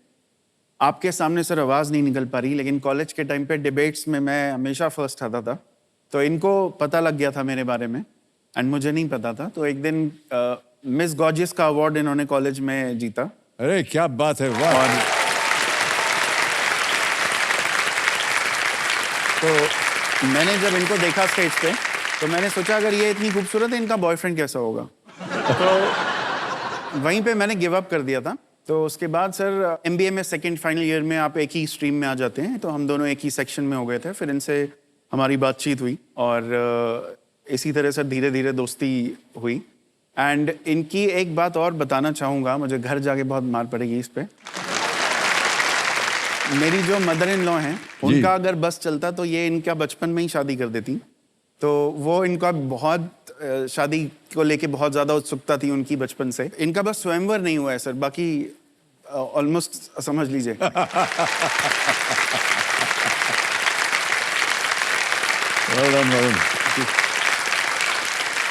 Speaker 5: आपके सामने सर आवाज़ नहीं निकल पा रही, लेकिन कॉलेज के टाइम पे डिबेट्स में मैं हमेशा फर्स्ट आता था। तो इनको पता लग गया था मेरे बारे में। एंड मुझे नहीं पता था। तो एक दिन मिस गॉर्जियस का अवार्ड इन्होंने कॉलेज में जीता।
Speaker 1: अरे क्या बात है, वाह।
Speaker 5: और तो मैंने जब इनको देखा स्टेज पे तो मैंने सोचा अगर ये इतनी खूबसूरत है इनका बॉयफ्रेंड कैसा होगा। तो वहीं पे मैंने गिव अप कर दिया था। तो उसके बाद सर एमबीए में सेकंड फाइनल ईयर में आप एक ही स्ट्रीम में आ जाते हैं, तो हम दोनों एक ही सेक्शन में हो गए थे। फिर इनसे हमारी बातचीत हुई और इसी तरह से धीरे धीरे दोस्ती हुई। एंड इनकी एक बात और बताना चाहूँगा, मुझे घर जाके बहुत मार पड़ेगी इस पे। मेरी जो मदर इन लॉ हैं उनका अगर बस चलता तो ये इनका बचपन में ही शादी कर देती। तो वो इनका बहुत शादी को लेके बहुत ज़्यादा उत्सुकता थी उनकी बचपन से। इनका बस स्वयंवर नहीं हुआ है सर, बाकी ऑलमोस्ट समझ लीजिए।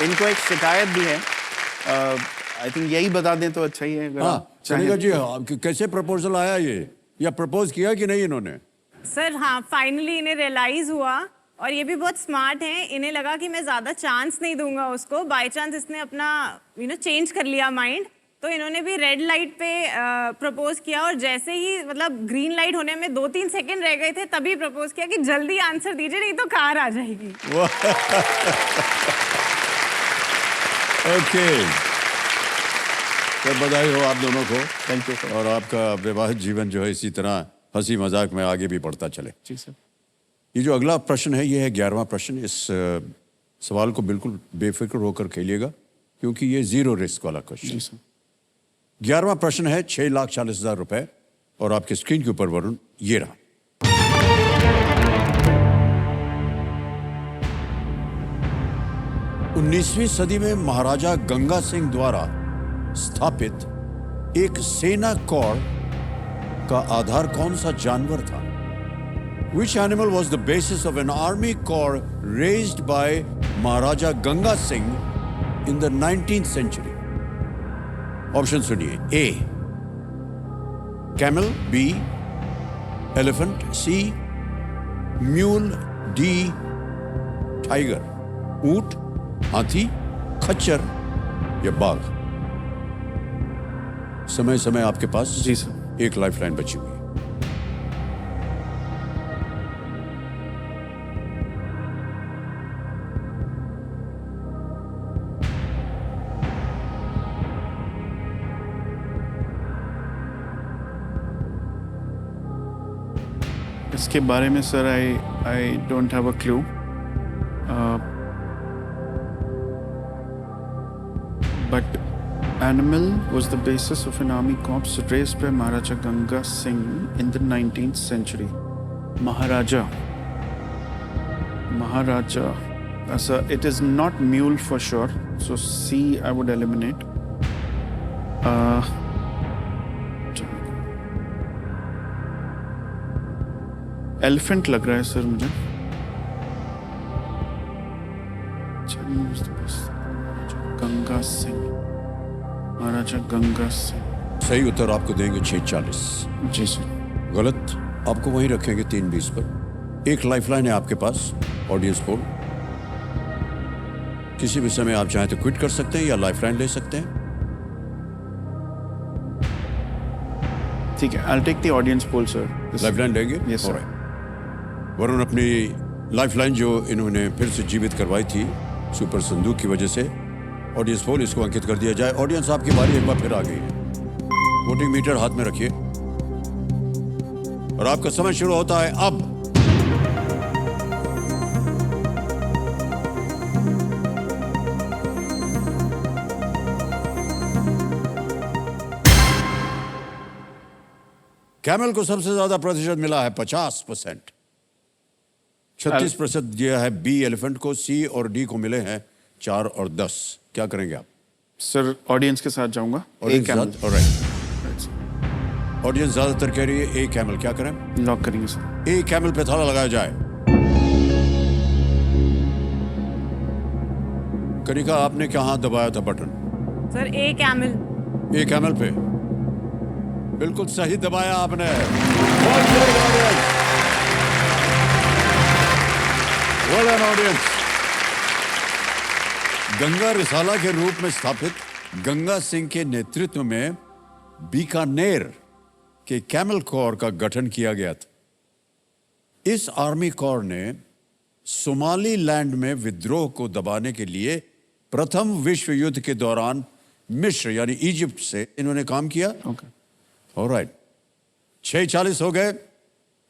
Speaker 5: इनको एक शिकायत भी है, आई थिंक यही बता दें तो अच्छा ही है। अगर
Speaker 1: हाँ
Speaker 5: आप चाहें
Speaker 1: कनिका जी, कैसे प्रपोजल आया ये, या प्रपोज किया कि नहीं इन्होंने?
Speaker 6: सर हाँ, फाइनली इन्हें रियलाइज हुआ और ये भी बहुत स्मार्ट हैं। इन्हें लगा कि मैं ज़्यादा चांस नहीं दूंगा उसको, बाय चांस इसने अपना चेंज कर लिया माइंड, तो इन्होंने भी रेड लाइट पे प्रपोज किया। और जैसे ही मतलब ग्रीन लाइट होने में 2-3 सेकंड रह गए थे तभी प्रपोज किया कि जल्दी आंसर दीजिए नहीं तो कार आ जाएगी।
Speaker 1: ओके, तो बधाई हो आप दोनों को।
Speaker 5: Thank you sir.
Speaker 1: और आपका वैवाहिक जीवन जो है इसी तरह हंसी मजाक में आगे भी बढ़ता चले।
Speaker 5: जी सर।
Speaker 1: ये जो अगला प्रश्न है ये है 11वां प्रश्न। इस सवाल को बिल्कुल बेफिक्र होकर खेलिएगा क्योंकि ये 0 रिस्क वाला क्वेश्चन।
Speaker 5: जी सर।
Speaker 1: 11वां प्रश्न है 6,40,000 रुपए और आपके स्क्रीन के ऊपर वरुण ये रहा। उन्नीसवीं सदी में महाराजा गंगा सिंह द्वारा स्थापित एक सेना कॉर का आधार कौन सा जानवर था? Which animal was the basis of an army corps raised by Maharaja Ganga Singh in the 19th century? Option सुनिए। A camel, B elephant, C mule, D tiger, ऊंट, हाथी, खच्चर या बाघ। समय समय आपके पास
Speaker 5: जी सर।
Speaker 1: एक लाइफलाइन बची हुई है।
Speaker 5: इसके बारे में sir I don't have a clue. But animal was the basis of an army corps raised by Maharaja Ganga Singh in the 19th century. Maharaja. It is not mule for sure. So C I would eliminate. Elephant लग रहा है sir मुझे। गंगा सिंह, महाराजा गंगा सिंह।
Speaker 1: सही उत्तर आपको देंगे 640।
Speaker 5: जी sir.
Speaker 1: गलत आपको वहीं रखेंगे 320 पर। एक लाइफलाइन है आपके पास, ऑडियंस पोल। किसी भी समय आप चाहें तो क्विट कर सकते हैं या लाइफलाइन ले सकते हैं।
Speaker 5: ठीक है, I'll take the audience poll sir.
Speaker 1: Lifeline लेंगे?
Speaker 5: Yes, sir.
Speaker 1: Alright. वरुण अपनी लाइफलाइन जो इन्होंने फिर से जीवित करवाई थी सुपर संदूक की वजह से, ऑडियंस पोल इसको अंकित कर दिया जाए। ऑडियंस आपकी बारी एक बार फिर आ गई है। वोटिंग मीटर हाथ में रखिए और आपका समय शुरू होता है अब। कैमल को सबसे ज्यादा प्रतिशत मिला है 50%। 36% दिया है बी एलिफेंट को, सी और डी को मिले हैं 4 और 10। क्या करेंगे आप?
Speaker 5: सर ऑडियंस के साथ जाऊंगा।
Speaker 1: ऑडियंस ज्यादातर कह रही है ए कैमल। क्या करें?
Speaker 5: लॉक करेंगे सर।
Speaker 1: ए कैमल पे ताला लगाया जाए। कनिका आपने क्या हाथ दबाया था बटन?
Speaker 6: सर ए कैमल।
Speaker 1: ए कैमल पे बिल्कुल सही दबाया आपने। ऑडियंस गंगा रिसाला के रूप में स्थापित गंगा सिंह के नेतृत्व में बीकानेर के कैमल कोर का गठन किया गया था। इस आर्मी कोर ने सोमाली लैंड में विद्रोह को दबाने के लिए प्रथम विश्व युद्ध के दौरान मिस्र यानी इजिप्ट से इन्होंने काम किया। ऑलराइट, 6:40 हो गए।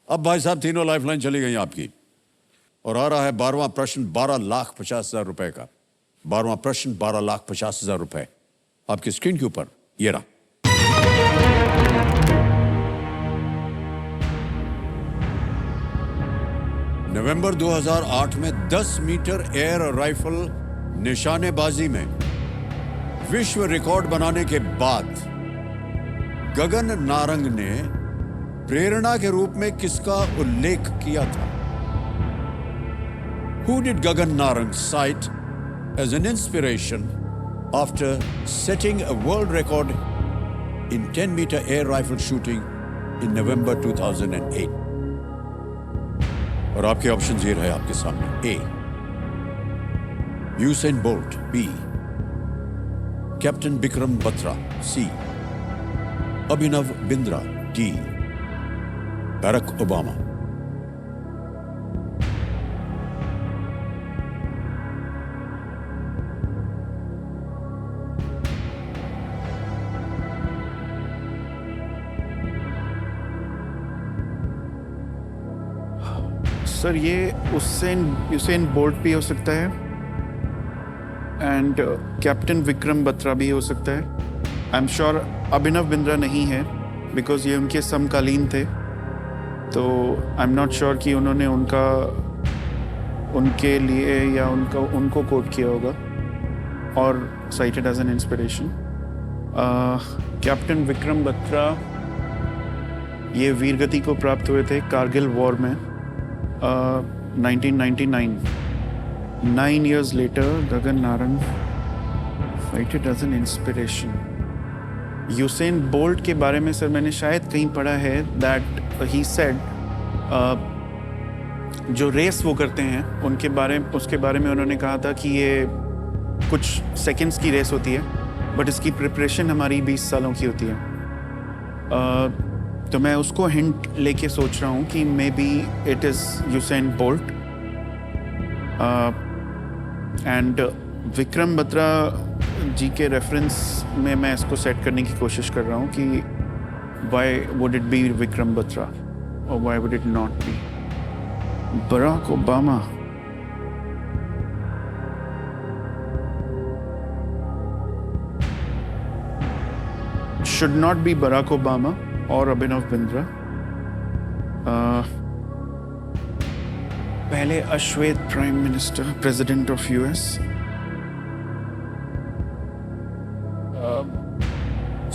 Speaker 1: अब भाई साहब तीनों लाइफलाइन चली गई आपकी और आ रहा है 12वां प्रश्न 12,50,000 रुपए का। 12वां प्रश्न 12,50,000 रुपए आपकी स्क्रीन के ऊपर ये रहा। नवंबर 2008 में 10 मीटर एयर राइफल निशानेबाजी में विश्व रिकॉर्ड बनाने के बाद गगन नारंग ने प्रेरणा के रूप में किसका उल्लेख किया था? Who did Gagan Narang cite as an inspiration after setting a world record in 10-meter air rifle shooting in November 2008? और आपके ऑप्शन ये रहे आपके सामने। A Usain Bolt, B captain Vikram Batra, C Abhinav Bindra, D Barack Obama.
Speaker 5: Sir ये Usain Bolt भी हो सकता है एंड कैप्टन विक्रम बत्रा भी हो सकता है। I am sure Abhinav Bindra नहीं है बिकॉज ये उनके समकालीन थे, तो आई एम नॉट श्योर कि उन्होंने उनके लिए या उनको कोट किया होगा और cited as an inspiration. Captain Vikram Batra ये वीरगति को प्राप्त हुए थे कारगिल वॉर में 1999। 9 years later, Gagan Narang cited as an inspiration. Usain bolt के बारे में सर मैंने शायद कहीं पढ़ा है that he said जो रेस वो करते हैं उसके बारे में उन्होंने कहा था कि ये कुछ सेकंड्स की रेस होती है बट इसकी प्रिपरेशन हमारी 20 सालों की होती है। तो मैं उसको हिंट लेके सोच रहा हूँ कि maybe it is Usain Bolt and Vikram Batra ji के रेफरेंस में मैं इसको सेट करने की कोशिश कर रहा हूँ कि why would it be Vikram Batra और why would it not be Barack Obama. Should not be Barack Obama और अभिनव बिंद्रा। पहले अश्वेत prime minister president of US.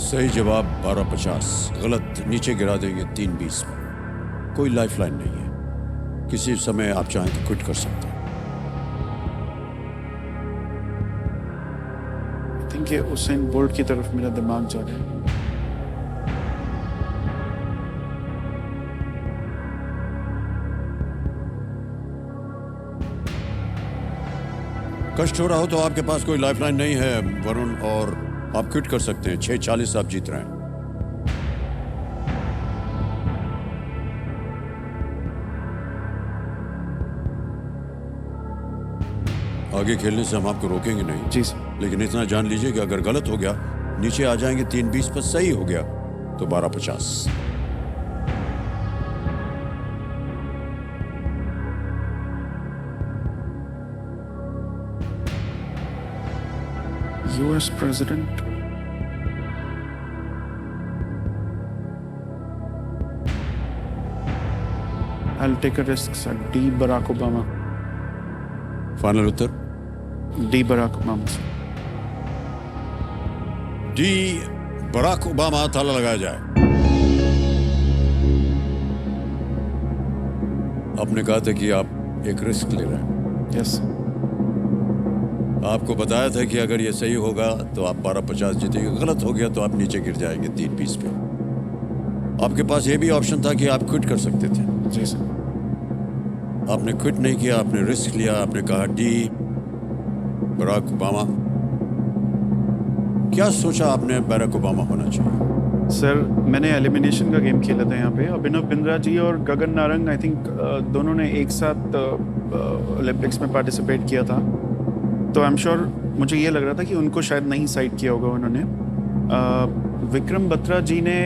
Speaker 1: सही जवाब 1250, गलत नीचे गिरा देंगे 320 में। कोई लाइफलाइन नहीं है, किसी समय आप चाहें तो क्विट कर सकते हैं।
Speaker 5: आई थिंक ये यूसेन बोल्ट की तरफ मेरा दिमाग जा रहा है।
Speaker 1: कष्ट हो रहा हो तो आपके पास कोई लाइफलाइन नहीं है वरुण, और आप क्विट कर सकते हैं। 6:40 आप जीत रहे हैं। आगे खेलने से हम आपको रोकेंगे नहीं
Speaker 5: जी सर।
Speaker 1: लेकिन इतना जान लीजिए कि अगर गलत हो गया नीचे आ जाएंगे। 3:20 पर सही हो गया तो 12:50।
Speaker 5: US president I'll take a risk sir D Barack Obama।
Speaker 1: Final उत्तर
Speaker 5: D Barack Obama sir।
Speaker 1: D Barack Obama. ताला लगाया जाए। आपने कहा था कि आप एक रिस्क ले रहे हैं।
Speaker 5: Yes sir।
Speaker 1: आपको बताया था कि अगर ये सही होगा तो आप 12:50 जीतेंगे, गलत हो गया तो आप नीचे गिर जाएंगे 3:20 पे। आपके पास ये भी ऑप्शन था कि आप क्विट कर सकते थे।
Speaker 5: जी सर।
Speaker 1: आपने क्विट नहीं किया, आपने रिस्क लिया। आपने कहा डी बराक ओबामा। क्या सोचा आपने बराक ओबामा होना चाहिए?
Speaker 5: सर मैंने एलिमिनेशन का गेम खेला था यहाँ पे। अभिनव बिंद्रा जी और गगन नारंग आई थिंक दोनों ने एक साथ ओलंपिक्स में पार्टिसिपेट किया था, तो आई एम श्योर मुझे ये लग रहा था कि उनको शायद नहीं साइड किया होगा उन्होंने। विक्रम बत्रा जी ने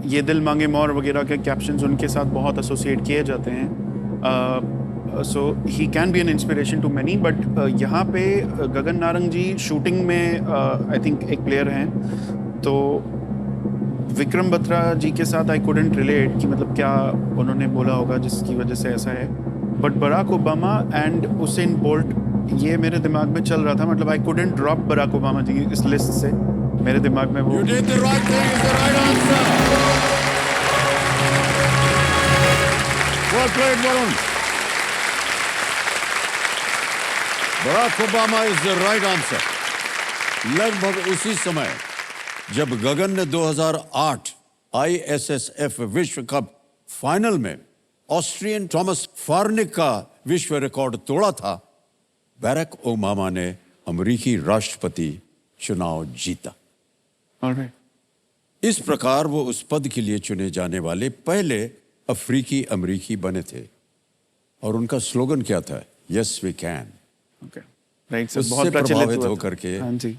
Speaker 5: ये दिल मांगे मोर वगैरह के कैप्शंस उनके साथ बहुत एसोसिएट किए जाते हैं, so he can be an inspiration to many. But यहाँ पे गगन नारंग जी शूटिंग में आई थिंक एक प्लेयर हैं, तो विक्रम बत्रा जी के साथ आई कुडंट रिलेट कि मतलब क्या उन्होंने बोला होगा जिसकी वजह से ऐसा है। But Barack Obama and Usain Bolt ये मेरे दिमाग में चल रहा था, मतलब I couldn't drop Barack Obama ji इस लिस्ट से। मेरे दिमाग में वो
Speaker 1: You did the right thing, is the right answer. Well played, Varun. Barack Obama is the right answer. लगभग उसी समय जब गगन ने 2008 ISSF विश्व कप फाइनल में ऑस्ट्रियन थॉमस फार्निक का विश्व रिकॉर्ड तोड़ा था, बराक ओबामा ने अमेरिकी राष्ट्रपति चुनाव जीता।
Speaker 5: Alright.
Speaker 1: इस प्रकार वो उस पद के लिए चुने जाने वाले पहले अफ्रीकी अमेरिकी बने थे। और उनका स्लोगन क्या था? Yes we can.
Speaker 5: Okay. Right, sir.
Speaker 1: उससे
Speaker 5: बहुत प्रचलित
Speaker 1: प्रभावित
Speaker 5: हुआ था।
Speaker 1: होकर के
Speaker 5: हाँ जी।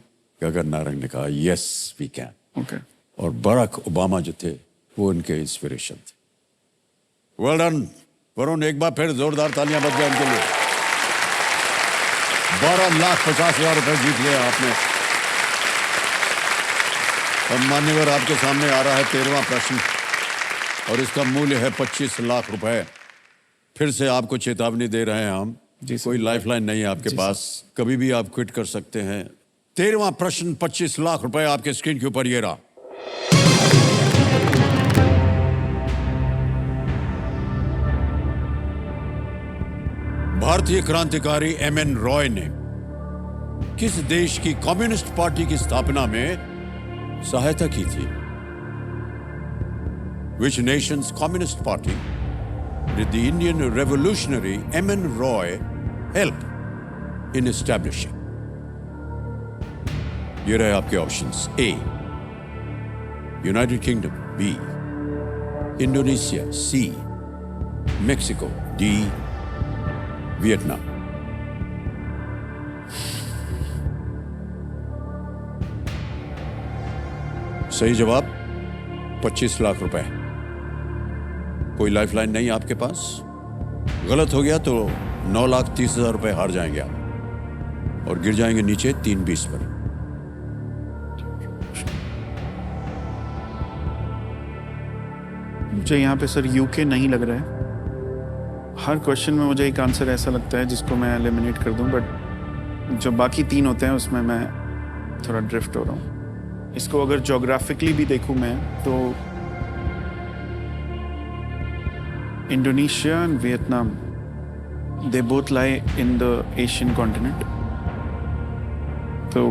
Speaker 1: गगन नारंग ने कहा यस वी कैन।
Speaker 5: Okay.
Speaker 1: और बराक ओबामा जो थे वो उनके इंस्पिरेशन थे। वेल डन वरुण, एक बार फिर जोरदार तालियां बज जाए उनके लिए। 12,50,000 रुपए जीत लिया आपने। अब मान्यवर आपके सामने आ रहा है 13वां प्रश्न और इसका मूल्य है 25 लाख रुपए। फिर से आपको चेतावनी दे रहे हैं हम, कोई लाइफलाइन नहीं है आपके पास, कभी भी आप क्विट कर सकते हैं। 13वां प्रश्न 25 लाख रुपए आपके स्क्रीन के ऊपर ये रहा। भारतीय क्रांतिकारी MN रॉय ने किस देश की कम्युनिस्ट पार्टी की स्थापना में सहायता की थी? Which nation's communist party did the Indian revolutionary MN Roy help in establishing? ये रहे आपके options. A, United kingdom. B, Indonesia. C, Mexico. D, Vietnam. सही जवाब 25 लाख रुपए। कोई लाइफलाइन नहीं आपके पास। गलत हो गया तो 9,30,000 रुपए हार जाएंगे आप और गिर जाएंगे नीचे 320 पर।
Speaker 5: मुझे यहाँ पे सर यूके नहीं लग रहा है। हर क्वेश्चन में मुझे एक आंसर ऐसा लगता है जिसको मैं एलिमिनेट कर दूं, बट जो बाकी 3 होते हैं उसमें मैं थोड़ा ड्रिफ्ट हो रहा हूँ। इसको अगर ज्योग्राफिकली भी देखूं मैं तो Indonesia and Vietnam, they both lie in the Asian continent. तो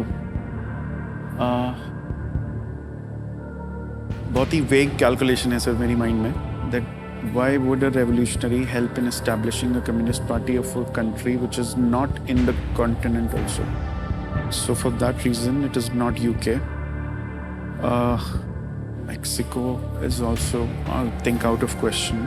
Speaker 5: बहुत ही वेग कैलकुलेशन है सर मेरी माइंड में, that why would a revolutionary help in establishing a communist party of a country which is not in the continent also? So for that reason it is not UK. Mexico is also, I think, out of question.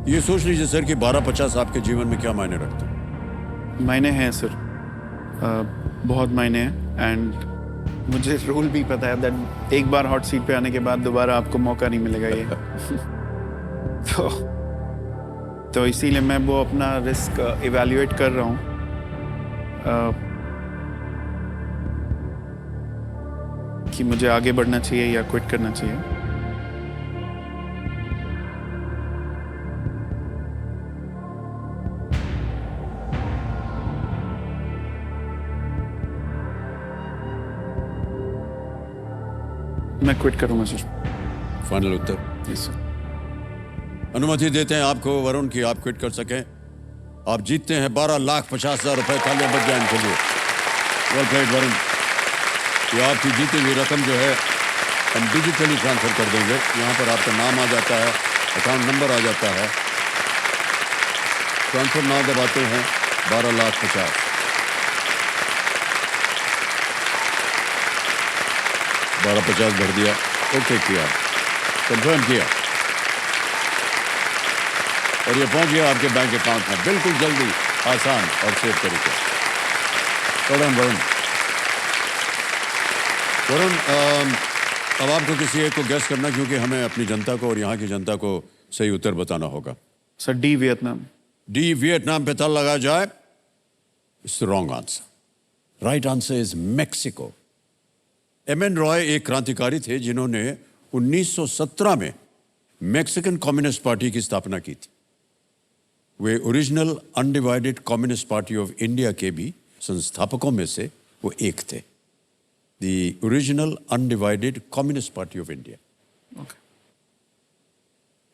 Speaker 1: ये सोच लीजिए sir कि 12,50 आपके जीवन में क्या मायने रखते हैं?
Speaker 5: मायने हैं सर, बहुत मायने हैं। एंड मुझे रूल भी पता है दैट एक बार हॉट सीट पे आने के बाद दोबारा आपको मौका नहीं मिलेगा ये। तो इसीलिए मैं वो अपना रिस्क इवैल्यूएट कर रहा हूँ। कि मुझे आगे बढ़ना चाहिए या क्विट करना चाहिए। मैं क्विट करूंगा सर।
Speaker 1: फाइनल उत्तर?
Speaker 5: Yes sir.
Speaker 1: अनुमति देते हैं आपको वरुण की आप क्विट कर सकें। आप जीतते हैं 12,50,000 रुपए। तालियां बज जाए इनके लिए। Well played Varun. ये आपकी जीती हुई रकम जो है हम डिजिटली ट्रांसफर कर देंगे। यहाँ पर आपका नाम आ जाता है, अकाउंट नंबर आ जाता है, ट्रांसफर नाउ दबाते हैं, 12,50,000। 12,50,000 भर दिया, ओके किया, कंफर्म किया और ये पहुंच गया आपके बैंक अकाउंट में बिल्कुल जल्दी, आसान और सेफ तरीके। वरुण अब आपको किसी एक को गैस करना, क्योंकि हमें अपनी जनता को और यहाँ की जनता को सही उत्तर बताना होगा।
Speaker 5: Sir D Vietnam.
Speaker 1: D Vietnam पे ताला लगा जाए। It's the wrong answer. Right answer is Mexico. M.N.. Roy एक क्रांतिकारी थे जिन्होंने 1917 में मैक्सिकन कम्युनिस्ट पार्टी की स्थापना की थी। वे original undivided Communist Party of India के भी संस्थापकों में से वो एक थे। The original undivided Communist Party of India.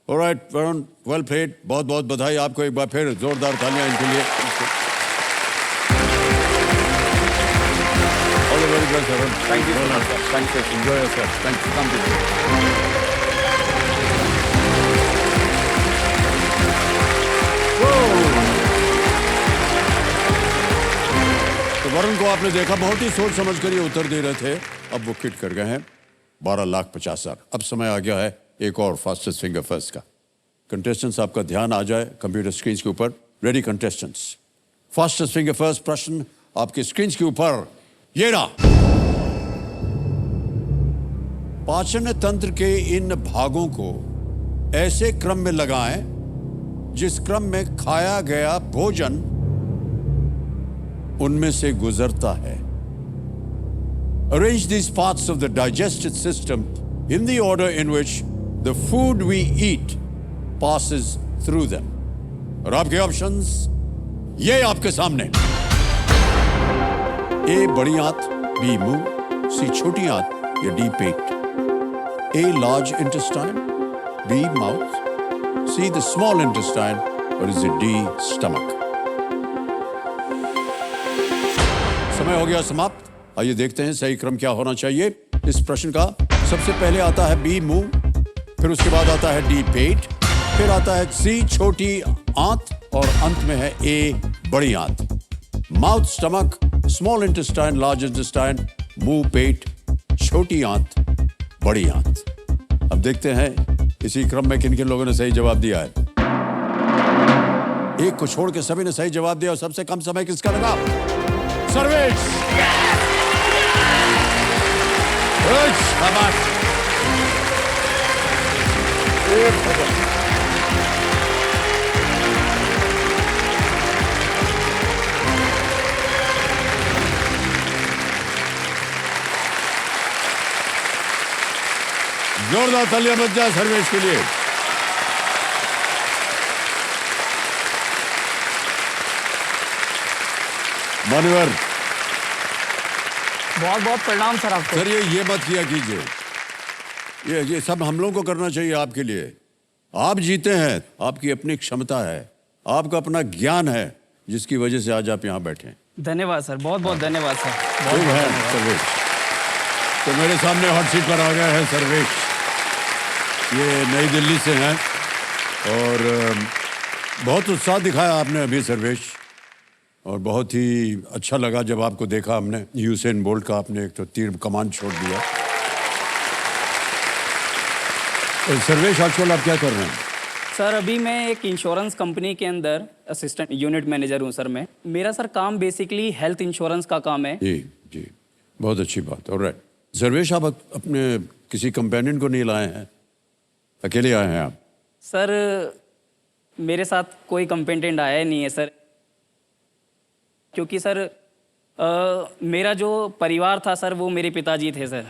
Speaker 1: All right Varun, well played, बहुत बहुत बधाई आपको एक बार फिर, जोरदार तालियां इनके लिए। All the very best Varun.
Speaker 5: Thank you, thank you,
Speaker 1: enjoy yourself, thank you, come तो वरुण को आपने देखा, बहुत ही सोच समझ कर ये उत्तर दे रहे थे। अब वो किट कर गए हैं 12,50,000। अब समय आ गया है एक और फास्टेस्ट फिंगर फर्स्ट का। कंटेस्टेंट्स आपका ध्यान आ जाए कंप्यूटर स्क्रीन के ऊपर। Ready contestants, fastest finger first प्रश्न आपकी स्क्रीन के ऊपर ये रहा। पाचन तंत्र के इन भागों को ऐसे क्रम में लगाएं जिस क्रम में खाया गया भोजन उनमें से गुजरता है। Arrange these parts of the digestive system in the order in which the food we eat passes through them. और आपके ऑप्शंस ये आपके सामने। ए बड़ी आंत, बी मुंह, सी छोटी आंत या डी पेट। A large intestine, B mouth, C the small intestine और इज डी स्टमक। समय हो गया समाप्त। आइए देखते हैं सही क्रम क्या होना चाहिए इस प्रश्न का। सबसे पहले आता है बी मुंह, फिर उसके बाद आता है डी पेट, फिर आता है सी छोटी आंत और अंत में है ए बड़ी आंत। Mouth, stomach, small intestine, large intestine, मुंह, पेट, छोटी आंत, बड़ी आंत। अब देखते हैं इसी क्रम में किन किन लोगों ने सही जवाब दिया है। एक को छोड़ के सभी ने सही जवाब दिया और सबसे कम समय किसका लगा? सर्वेश। शाबाश। जोरदार तालियां बज जाए सर्वेश के लिए। मान्यवर,
Speaker 4: बहुत बहुत प्रणाम सर आपको।
Speaker 1: सर ये मत किया कीजिए, ये सब हम लोगों को करना चाहिए आपके लिए। आप जीते हैं, आपकी अपनी क्षमता है, आपका अपना ज्ञान है, जिसकी वजह से आज आप यहाँ बैठे हैं।
Speaker 4: धन्यवाद सर, बहुत बहुत धन्यवाद सर।
Speaker 1: ठीक है सर्वेश। तो मेरे सामने हॉट सीट पर आ गया है सर्वेश। ये नई दिल्ली से हैं और बहुत उत्साह दिखाया आपने अभी सर्वेश, और बहुत ही अच्छा लगा जब आपको देखा हमने। यूसेन बोल्ट का आपने एक तो तीर कमान छोड़ दिया। तो सर्वेश आजकल आप क्या कर रहे हैं?
Speaker 4: सर अभी मैं एक इंश्योरेंस कंपनी के अंदर असिस्टेंट यूनिट मैनेजर हूँ सर मैं। मेरा सर काम बेसिकली हेल्थ इंश्योरेंस का काम है।
Speaker 1: जी जी, बहुत अच्छी बात। ऑलराइट सर्वेश, आप अपने किसी कंपेनियन को नहीं लाए हैं, अकेले आए हैं आप?
Speaker 4: सर मेरे साथ कोई कंपेटेंट आया नहीं है सर, क्योंकि सर मेरा जो परिवार था सर वो मेरे पिताजी थे सर।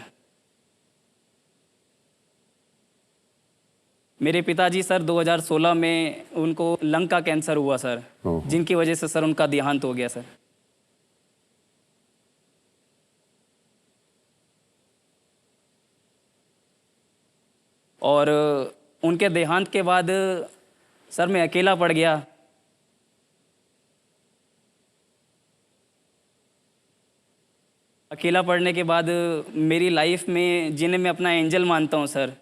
Speaker 4: मेरे पिताजी सर 2016 में उनको लंग का कैंसर हुआ सर, जिनकी वजह से सर उनका देहांत हो गया सर। और उनके देहांत के बाद सर मैं अकेला पड़ गया। अकेला पड़ने के बाद मेरी लाइफ में जिन्हें मैं अपना एंजल मानता हूँ सर,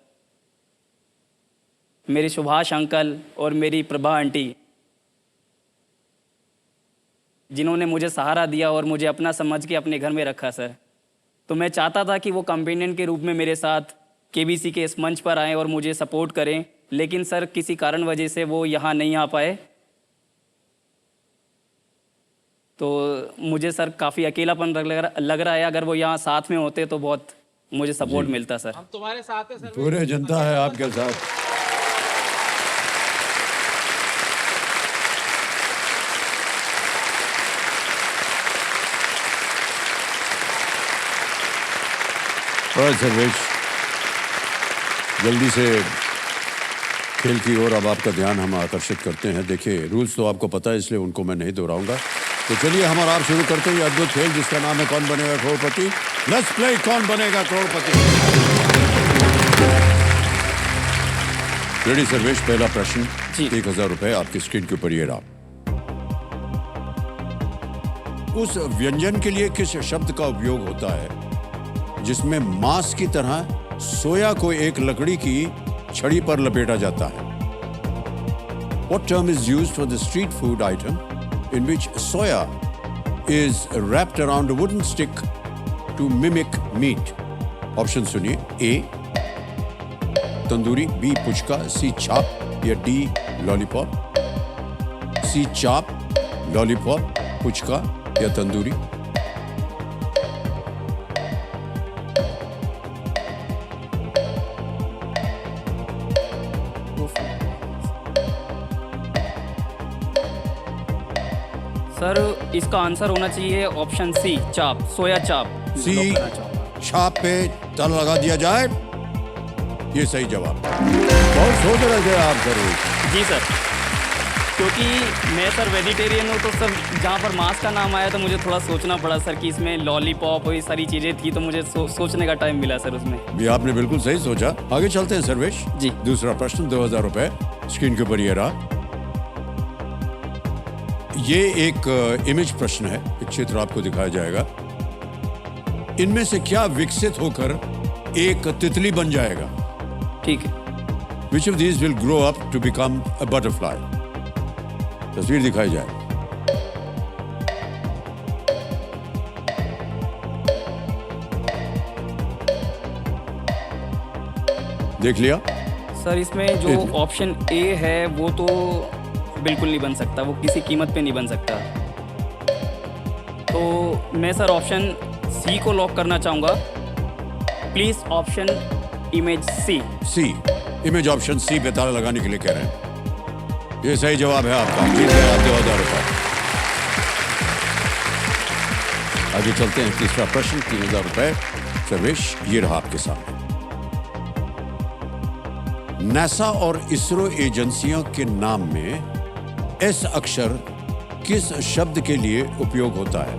Speaker 4: मेरे सुभाष अंकल और मेरी प्रभा आंटी, जिन्होंने मुझे सहारा दिया और मुझे अपना समझ के अपने घर में रखा सर। तो मैं चाहता था कि वो कंपेनियन के रूप में मेरे साथ केबीसी के इस मंच पर आएँ और मुझे सपोर्ट करें, लेकिन सर किसी कारण वजह से वो यहाँ नहीं आ पाए। तो मुझे सर काफ़ी अकेलापन लग रहा है। अगर वो यहाँ साथ में होते तो बहुत मुझे सपोर्ट मिलता सर।
Speaker 7: तुम्हारे साथ है सर।
Speaker 1: पूरे जनता है आपके साथ। और सर्वेश, जल्दी से खेल की ओर अब आपका ध्यान हम आकर्षित करते हैं। देखिए, रूल्स तो आपको पता है, इसलिए उनको मैं नहीं दोहराऊंगा। तो चलिए हम और आप शुरू करते हैं अद्भुत खेल जिसका नाम है कौन बनेगा करोड़पति। लेट्स प्ले कौन बनेगा करोड़पति। रेडी सर्वेश, पहला प्रश्न
Speaker 4: जी।
Speaker 1: 1000 रुपए आपकी स्क्रीन के ऊपर ये रहा। उस व्यंजन के लिए किस शब्द का उपयोग होता है जिसमें मांस की तरह सोया को एक लकड़ी की छड़ी पर लपेटा जाता है? What term is used for the street food item in which soya is wrapped around a wooden stick to mimic meat? Option सुनिए। A tandoori, B puchka, C चाप या D लॉलीपॉप। C चाप, लॉलीपॉप, पुचका या तंदूरी।
Speaker 4: सर इसका आंसर होना चाहिए option C, चाप, सोया चाप।
Speaker 1: सी छाप पे ताला लगा दिया जाए, ये सही जवाब। बहुत सोच रहे थे आप जरूर।
Speaker 4: जी सर, क्योंकि मैं सर वेजिटेरियन हूँ, तो सर जहाँ पर मांस का नाम आया तो मुझे थोड़ा सोचना पड़ा सर कि इसमें लॉलीपॉप और ये सारी चीज़ें थी, तो मुझे सोचने का टाइम मिला सर उसमें।
Speaker 1: भी आपने बिल्कुल सही सोचा। आगे चलते हैं सर्वेश
Speaker 4: जी।
Speaker 1: दूसरा प्रश्न 2000 रुपए स्क्रीन के ऊपर ये रहा। ये एक इमेज प्रश्न है, एक चित्र आपको दिखाया जाएगा। इनमें से क्या विकसित होकर एक तितली बन जाएगा?
Speaker 4: ठीक है।
Speaker 1: Which of these will grow up to become a butterfly? तस्वीर दिखाई जाए। देख लिया?
Speaker 4: सर इसमें जो ऑप्शन ए है वो तो बिल्कुल नहीं बन सकता, वो किसी कीमत पे नहीं बन सकता। तो मैं सर ऑप्शन सी को लॉक करना चाहूँगा। Please option image C.
Speaker 1: C, image option C पे ताला लगाने के लिए कह रहे हैं। ये सही जवाब है आपका। जीत गए आप 2000 रुपए। आगे चलते हैं तीसरा प्रश्न 3000 रुपए। सर्वेश, ये रहा आपके सामने। नासा और इसरो एजेंसियों के नाम में एस अक्षर किस शब्द के लिए उपयोग होता है?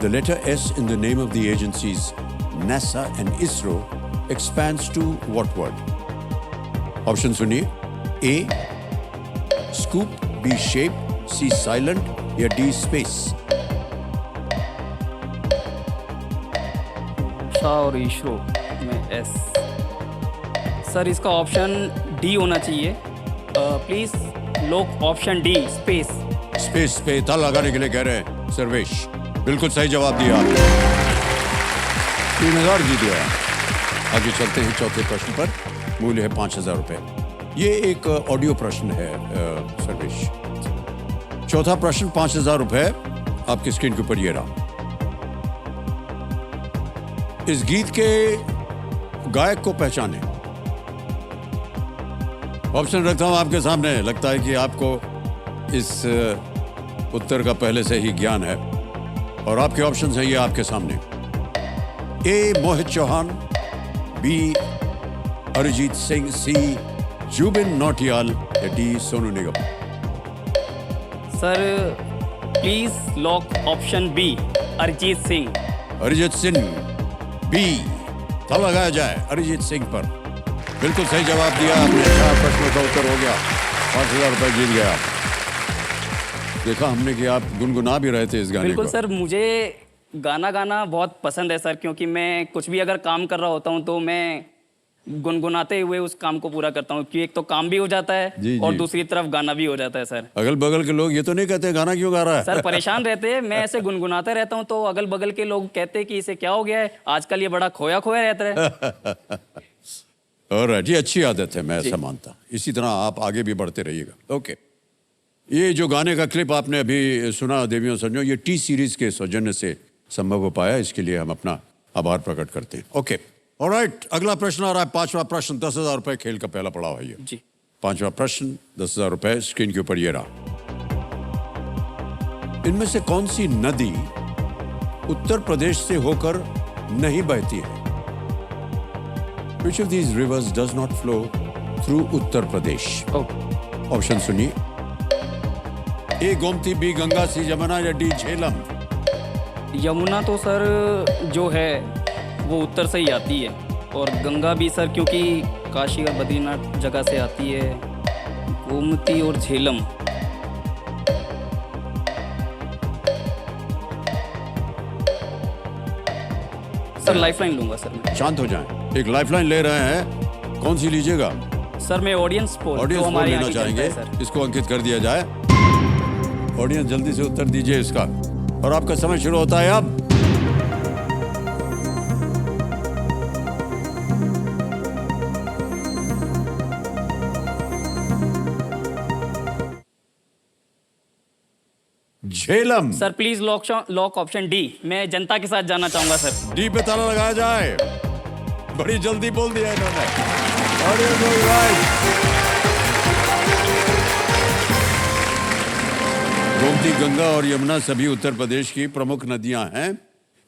Speaker 1: The letter S in the name of the agencies NASA and ISRO expands to what word? Option सुनिए। A scoop, B shape, C silent या D space।
Speaker 4: शाह और इसरो में एस। सर इसका ऑप्शन डी होना चाहिए। Please lock option D, space.
Speaker 1: Space पे ताला लगाने के लिए कह रहे हैं सर्वेश। बिल्कुल सही जवाब दिया आपने। 3000 जीत गया। आगे चलते हैं चौथे प्रश्न पर। मूल्य है 5000 रुपए। ये एक ऑडियो प्रश्न है सर्वेश। चौथा प्रश्न 5000 रुपए आपकी स्क्रीन के ऊपर ये रहा। इस गीत के गायक को पहचाने। ऑप्शन रखता हूं आपके सामने। लगता है कि आपको इस उत्तर का पहले से ही ज्ञान है और आपके ऑप्शन हैं ये आपके सामने। A Mohit Chauhan, B Arijit Singh, C Jubin Nautiyal या D Sonu Nigam.
Speaker 4: Sir please lock option B, Arijit Singh.
Speaker 1: Arijit Singh, B. ताला लगाया जाए अरिजीत सिंह पर। बिल्कुल सही जवाब दिया आपने। 4 प्रश्नों का उत्तर हो गया। 5000 रुपए जीत गया। देखा हमने कि आप गुनगुना भी रहे थे इस गाने को।
Speaker 4: बिल्कुल सर, मुझे गाना गाना बहुत पसंद है सर, क्योंकि मैं कुछ भी अगर काम कर रहा होता हूँ तो मैं गुनगुनाते हुए उस काम को पूरा करता हूँ कि एक तो काम भी हो जाता है
Speaker 1: जी,
Speaker 4: और
Speaker 1: जी।
Speaker 4: दूसरी तरफ गाना भी हो जाता है सर।
Speaker 1: अगल बगल के लोग ये तो नहीं कहते गाना क्यों गा रहा है?
Speaker 4: सर परेशान रहते हैं, मैं ऐसे गुनगुनाता रहता हूँ तो अगल बगल के लोग कहते हैं कि इसे क्या हो गया है, आजकल ये बड़ा खोया खोया रहता है।
Speaker 1: ऑलराइट, ये अच्छी आदत है, मैं ऐसा मानता। इसी तरह आप आगे भी बढ़ते रहिएगा। ओके, ये जो गाने का क्लिप आपने अभी सुना देवियों सज्जनों, ये टी सीरीज के सौजन्य से संभव हो पाया, इसके लिए हम अपना आभार प्रकट करते हैं। ओके, ऑलराइट, अगला प्रश्न आ रहा है, 5वां प्रश्न, 10,000 रुपए खेल का पहला पड़ाव है ये।
Speaker 4: जी
Speaker 1: 5वां प्रश्न, 10,000 रुपए स्क्रीन के ऊपर ये रहा। इनमें से कौन सी नदी उत्तर प्रदेश से होकर नहीं बहती है? Which of these rivers does not flow through Uttar Pradesh? Option सुनिए। ए गोमती, बी गंगा, सी जमुना या डी झेलम?
Speaker 4: यमुना तो सर जो है वो उत्तर से ही आती है, और गंगा भी सर क्योंकि काशी और बद्रीनाथ जगह से आती है। गोमती और झेलम, सर लाइफलाइन लूंगा सर मैं।
Speaker 1: शांत हो जाएं, एक लाइफलाइन ले रहे हैं, कौन सी लीजिएगा?
Speaker 4: सर मैं ऑडियंस पोल
Speaker 1: ऑडियंस
Speaker 4: जो
Speaker 1: पोल
Speaker 4: हमारे
Speaker 1: लेना
Speaker 4: यहाँ की जनता
Speaker 1: चाहेंगे,
Speaker 4: है सर।
Speaker 1: इसको अंकित कर दिया जाए। ऑडियंस जल्दी से उत्तर दीजिए इसका, और आपका समय शुरू होता है अब। Jhelum.
Speaker 4: Sir please lock option D, मैं जनता के साथ जाना चाहूंगा सर।
Speaker 1: डी पे ताला लगाया जाए। बड़ी जल्दी बोल दिया इन्होंने। Audience was right. Gomti, Ganga और यमुना सभी उत्तर प्रदेश की प्रमुख नदियां हैं।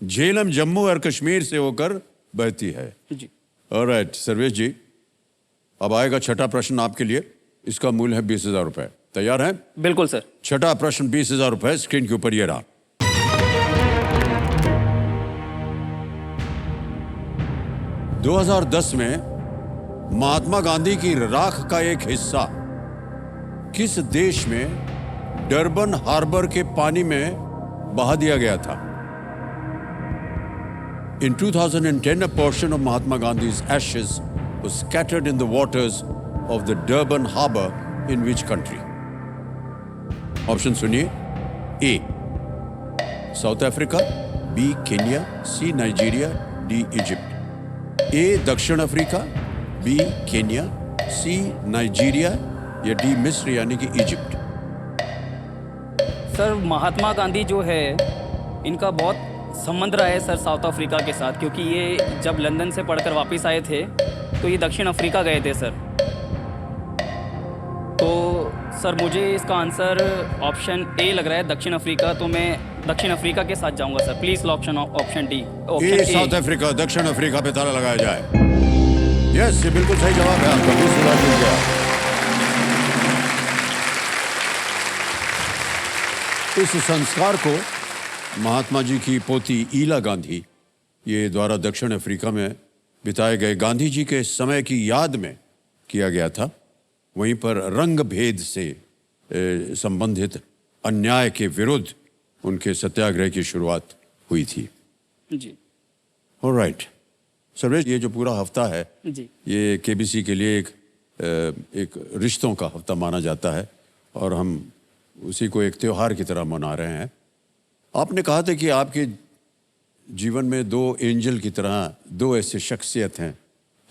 Speaker 1: झेलम जम्मू और कश्मीर से होकर बहती है।
Speaker 4: जी
Speaker 1: ऑलराइट सर्वेश जी, अब आएगा छठा प्रश्न आपके लिए। इसका मूल्य है 20,000 रुपए। तैयार हैं?
Speaker 4: बिल्कुल सर।
Speaker 1: छठा प्रश्न 20,000 रुपए, स्क्रीन के ऊपर ये रहा। 2010 में महात्मा गांधी की राख का एक हिस्सा किस देश में डरबन हार्बर के पानी में बहा दिया गया था? In 2010, a portion of Mahatma Gandhi's ashes was scattered in the waters of the Durban harbor in which country? Option सुनिए। ए साउथ अफ्रीका, बी केन्या, सी नाइजीरिया, डी इजिप्ट। ए दक्षिण अफ्रीका, बी केन्या, सी Nigeria या D मिस्र यानी कि Egypt.
Speaker 4: Sir Mahatma Gandhi जो है इनका बहुत संबंध रहा है सर साउथ अफ्रीका के साथ, क्योंकि ये जब लंदन से पढ़कर वापस आए थे तो ये दक्षिण अफ्रीका गए थे सर। तो सर मुझे इसका आंसर ऑप्शन ए लग रहा है, दक्षिण अफ्रीका। तो मैं दक्षिण अफ्रीका के साथ जाऊंगा sir. Please option D.
Speaker 1: A south Africa, दक्षिण अफ्रीका पे ताला लगाया जाए। यस, ये बिल्कुल सही जवाब है आपका। 20,000 मिल गया। इस संस्कार को महात्मा जी की पोती ईला गांधी ये द्वारा दक्षिण अफ्रीका में बिताए गए गांधी जी के समय की याद में किया गया था। वहीं पर रंग भेद से संबंधित अन्याय के विरुद्ध उनके सत्याग्रह की शुरुआत हुई थी।
Speaker 4: जी
Speaker 1: ऑलराइट सर्वेश, ये जो पूरा हफ्ता है
Speaker 4: जी
Speaker 1: ये केबीसी के लिए एक रिश्तों का हफ्ता माना जाता है, और हम उसी को एक त्योहार की तरह मना रहे हैं। आपने कहा था कि आपके जीवन में दो एंजल की तरह दो ऐसे शख्सियत हैं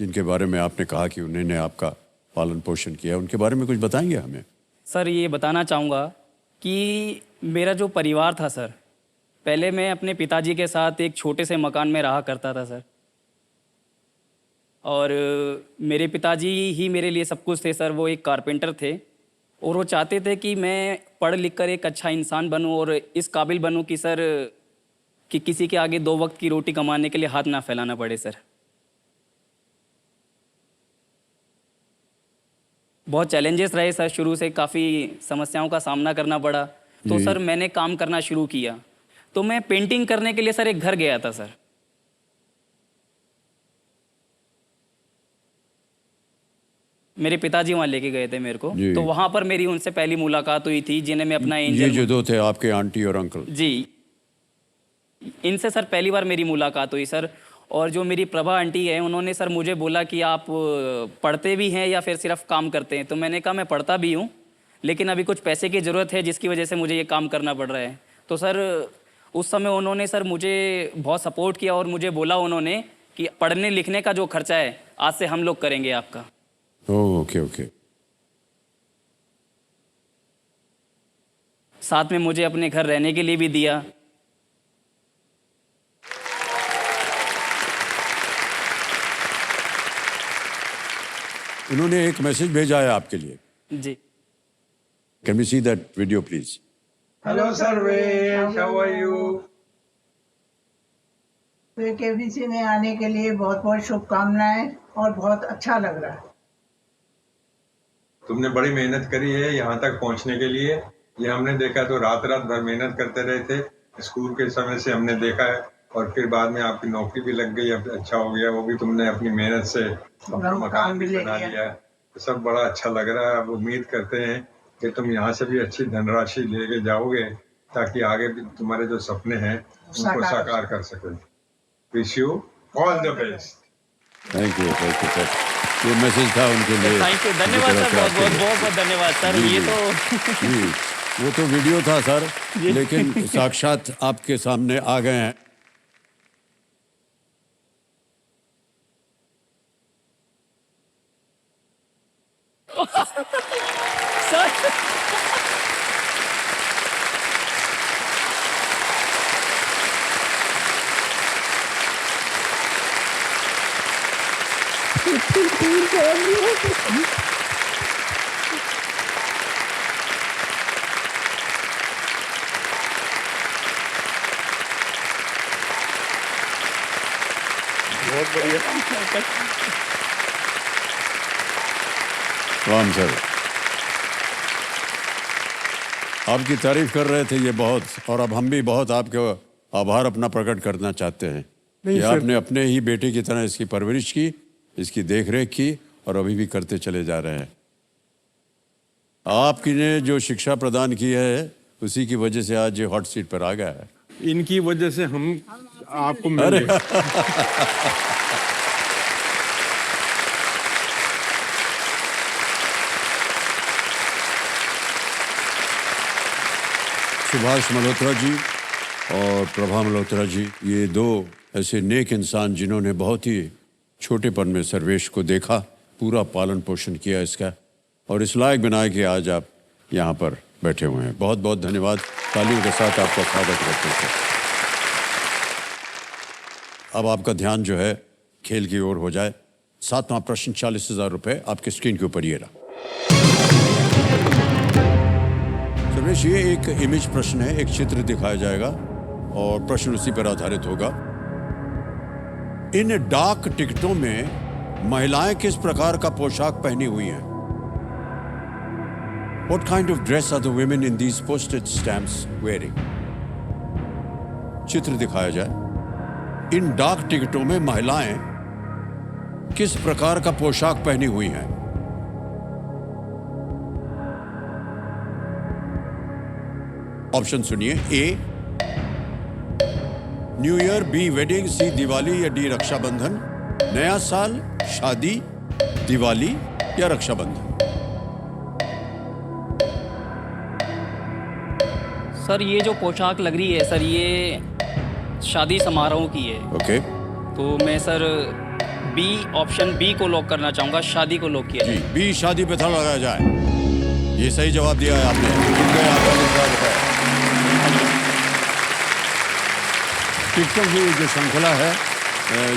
Speaker 1: जिनके बारे में आपने कहा कि उन्होंने आपका पालन पोषण किया। उनके बारे में कुछ बताएंगे हमें?
Speaker 4: सर ये बताना चाहूँगा कि मेरा जो परिवार था सर, पहले मैं अपने पिताजी के साथ एक छोटे से मकान में रहा करता था सर, और मेरे पिताजी ही मेरे लिए सब कुछ थे सर। वो एक कारपेंटर थे और वो चाहते थे कि मैं पढ़ लिख कर एक अच्छा इंसान बनूं और इस काबिल बनूं कि सर कि किसी के आगे 2 वक्त की रोटी कमाने के लिए हाथ ना फैलाना पड़े सर। बहुत चैलेंजेस रहे सर, शुरू से काफ़ी समस्याओं का सामना करना पड़ा। तो सर मैंने काम करना शुरू किया। तो मैं पेंटिंग करने के लिए सर एक घर गया था सर। मेरे पिताजी वहाँ लेके गए थे मेरे को। तो वहाँ पर मेरी उनसे पहली मुलाकात हुई थी, जिन्हें मैं अपना
Speaker 1: ये
Speaker 4: एंजल
Speaker 1: जो दो थे आपके आंटी और अंकल?
Speaker 4: जी, इनसे सर पहली बार मेरी मुलाकात हुई सर। और जो मेरी प्रभा आंटी है उन्होंने सर मुझे बोला कि आप पढ़ते भी हैं या फिर सिर्फ काम करते हैं। तो मैंने कहा मैं पढ़ता भी हूँ, लेकिन अभी कुछ पैसे की ज़रूरत है जिसकी वजह से मुझे ये काम करना पड़ रहा है। तो सर उस समय उन्होंने सर मुझे बहुत सपोर्ट किया और मुझे बोला उन्होंने कि पढ़ने लिखने का जो खर्चा है आज से हम लोग करेंगे आपका।
Speaker 1: Okay okay.
Speaker 4: साथ में मुझे अपने घर रहने के लिए भी दिया।
Speaker 1: उन्होंने एक मैसेज भेजा है आपके लिए।
Speaker 4: जी
Speaker 1: can we see that video please?
Speaker 7: Hello Sarvesh, how are you?
Speaker 8: तो केबीसी में आने के लिए बहुत बहुत शुभकामनाएं और बहुत अच्छा लग रहा है।
Speaker 7: तुमने बड़ी मेहनत करी है यहाँ तक पहुँचने के लिए। ये हमने देखा तो रात रात भर मेहनत करते रहे थे, स्कूल के समय से हमने देखा है, और फिर बाद में आपकी नौकरी भी लग गई, अब अच्छा हो गया, वो भी तुमने अपनी मेहनत से अपना मकान भी बना लिया। तो सब बड़ा अच्छा लग रहा है। अब उम्मीद करते हैं कि तुम यहाँ से भी अच्छी धनराशि लेके जाओगे ताकि आगे भी तुम्हारे जो सपने हैं उनको साकार कर सके। Wish you all the best.
Speaker 1: Thank you sir. ये मैसेज था उनके लिए।
Speaker 4: थैंक यू, धन्यवाद सर, बहुत बहुत बहुत बहुत धन्यवाद सर। ये तो
Speaker 1: जी, वो तो वीडियो था सर, लेकिन साक्षात आपके सामने आ गए हैं।
Speaker 4: सर
Speaker 1: राम सर, आपकी तारीफ कर रहे थे ये बहुत, और अब हम भी बहुत आपके आभार अपना प्रकट करना चाहते हैं कि आपने अपने ही बेटे की तरह इसकी परवरिश की, इसकी देखरेख की और अभी भी करते चले जा रहे हैं। आपकी ने जो शिक्षा प्रदान की है उसी की वजह से आज ये हॉट सीट पर आ गया है।
Speaker 9: इनकी वजह से हम आपको मिले।
Speaker 1: सुभाष मल्होत्रा जी और प्रभा मल्होत्रा जी, ये दो ऐसे नेक इंसान जिन्होंने बहुत ही छोटेपन में सर्वेश को देखा, पूरा पालन पोषण किया इसका, और इस लायक बनाया कि आज आप यहाँ पर बैठे हुए हैं। बहुत बहुत धन्यवाद। तालियों के साथ आपका स्वागत करते हैं। अब आपका ध्यान जो है खेल की ओर हो जाए। 7वां प्रश्न 40,000 रुपये आपके स्क्रीन के ऊपर ये रहा। सर्वेश, ये एक इमेज प्रश्न है, एक चित्र दिखाया जाएगा और प्रश्न उसी पर आधारित होगा। इन डाक टिकटों में महिलाएं किस प्रकार का पोशाक पहनी हुई हैं? What kind of dress are the women in these postage stamps wearing? चित्र दिखाया जाए। इन डाक टिकटों में महिलाएं किस प्रकार का पोशाक पहनी हुई हैं? ऑप्शन सुनिए। A new year, B wedding, C Diwali या डी रक्षाबंधन। नया साल, शादी, दिवाली या रक्षाबंधन।
Speaker 4: सर ये जो पोशाक लग रही है सर, ये शादी समारोह की है।
Speaker 1: ओके
Speaker 4: तो मैं सर बी, ऑप्शन बी को लॉक करना चाहूँगा, शादी को लॉक किया
Speaker 1: जी,
Speaker 4: जाए।
Speaker 1: बी शादी पे था लगाया जाए। ये सही जवाब दिया है आपने। जीत गए आप 40,000 रुपये। टिकटों की जो श्रृंखला है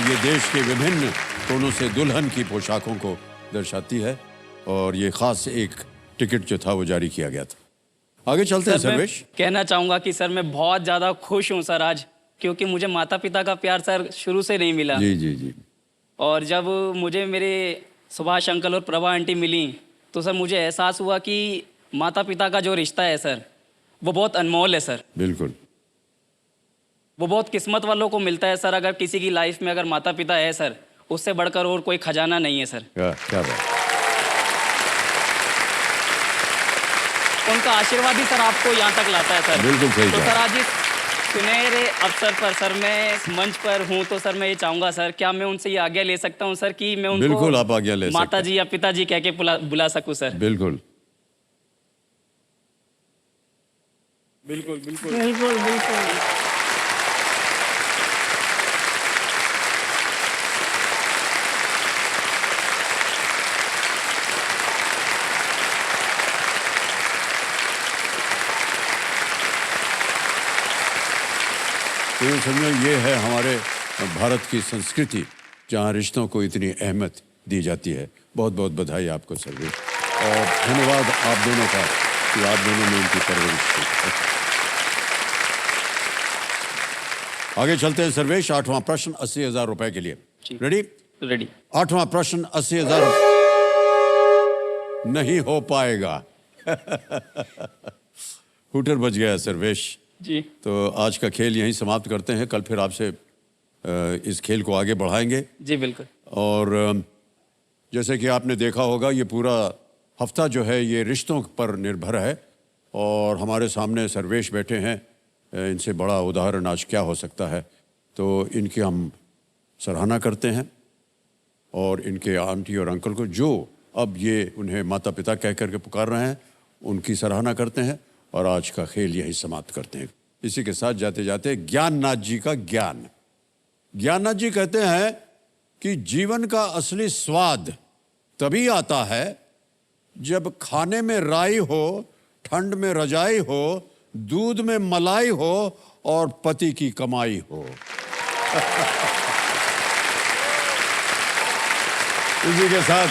Speaker 1: ये देश के विभिन्न कोनों से दुल्हन की पोशाकों को दर्शाती है, और ये खास एक टिकट जो था वो जारी किया गया था। आगे चलते हैं
Speaker 4: सर मैं
Speaker 1: सर्वेश।
Speaker 4: कहना चाहूँगा कि सर मैं बहुत ज़्यादा खुश हूँ सर आज, क्योंकि मुझे माता पिता का प्यार सर शुरू से नहीं मिला।
Speaker 1: जी जी जी।
Speaker 4: और जब मुझे मेरे सुभाष अंकल और प्रभा आंटी मिली तो सर मुझे एहसास हुआ कि माता पिता का जो रिश्ता है सर वो बहुत अनमोल है सर।
Speaker 1: बिल्कुल।
Speaker 4: वो बहुत किस्मत वालों को मिलता है सर। अगर किसी की लाइफ में अगर माता पिता है सर, उससे बढ़कर और कोई खजाना नहीं है सर।
Speaker 1: क्या बात।
Speaker 4: उनका आशीर्वाद ही सर आपको यहाँ तक लाता है सर।
Speaker 1: बिल्कुल सही
Speaker 4: तो
Speaker 1: कहा।
Speaker 4: सर आज इस सुनहरे अवसर पर सर मैं इस मंच पर हूँ तो सर मैं ये चाहूँगा सर, क्या मैं उनसे ये आज्ञा ले सकता हूँ सर कि मैं उनको
Speaker 1: बिल्कुल आप आज्ञा ले सकते
Speaker 4: माता जी या पिताजी कह के बुला सकूँ सर?
Speaker 1: बिल्कुल
Speaker 9: बिल्कुल बिल्कुल
Speaker 6: बिल्कुल बिल्कुल।
Speaker 1: तो समझो ये है हमारे भारत की संस्कृति जहाँ रिश्तों को इतनी अहमियत दी जाती है। बहुत बहुत बधाई आपको सर्वेश, और धन्यवाद आप दोनों का कि आप दोनों ने उनकी परवरिश की। आगे चलते हैं सर्वेश, 8वां प्रश्न 80,000 रुपए के लिए। रेडी?
Speaker 4: रेडी।
Speaker 1: 8वां प्रश्न 80,000 नहीं हो पाएगा। हुटर बज गया सर्वेश
Speaker 4: जी।
Speaker 1: तो आज का खेल यहीं समाप्त करते हैं, कल फिर आपसे इस खेल को आगे बढ़ाएंगे।
Speaker 4: जी बिल्कुल।
Speaker 1: और जैसे कि आपने देखा होगा ये पूरा हफ्ता जो है ये रिश्तों पर निर्भर है, और हमारे सामने सर्वेश बैठे हैं, इनसे बड़ा उदाहरण आज क्या हो सकता है। तो इनकी हम सराहना करते हैं, और इनके आंटी और अंकल को जो अब ये उन्हें माता पिता कह करके पुकार रहे हैं उनकी सराहना करते हैं, और आज का खेल यही समाप्त करते हैं। इसी के साथ जाते जाते ज्ञाननाथ जी का ज्ञान। ज्ञाननाथ जी कहते हैं कि जीवन का असली स्वाद तभी आता है जब खाने में राई हो, ठंड में रजाई हो, दूध में मलाई हो और पति की कमाई हो। इसी के साथ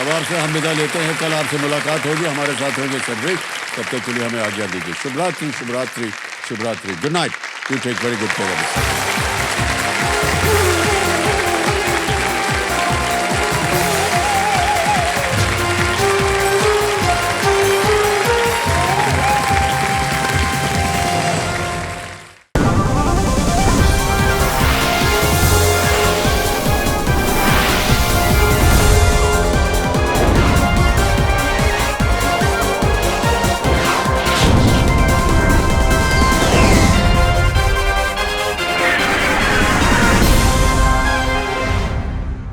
Speaker 1: अब आपसे हम विदा लेते हैं, कल आपसे मुलाकात होगी, हमारे साथ होंगे सर्वेश। तब तक के लिए हमें आज्ञा दीजिए। शुभ रात्रि, शुभ रात्रि, शुभ रात्रि। Good night. You take very good care of yourself.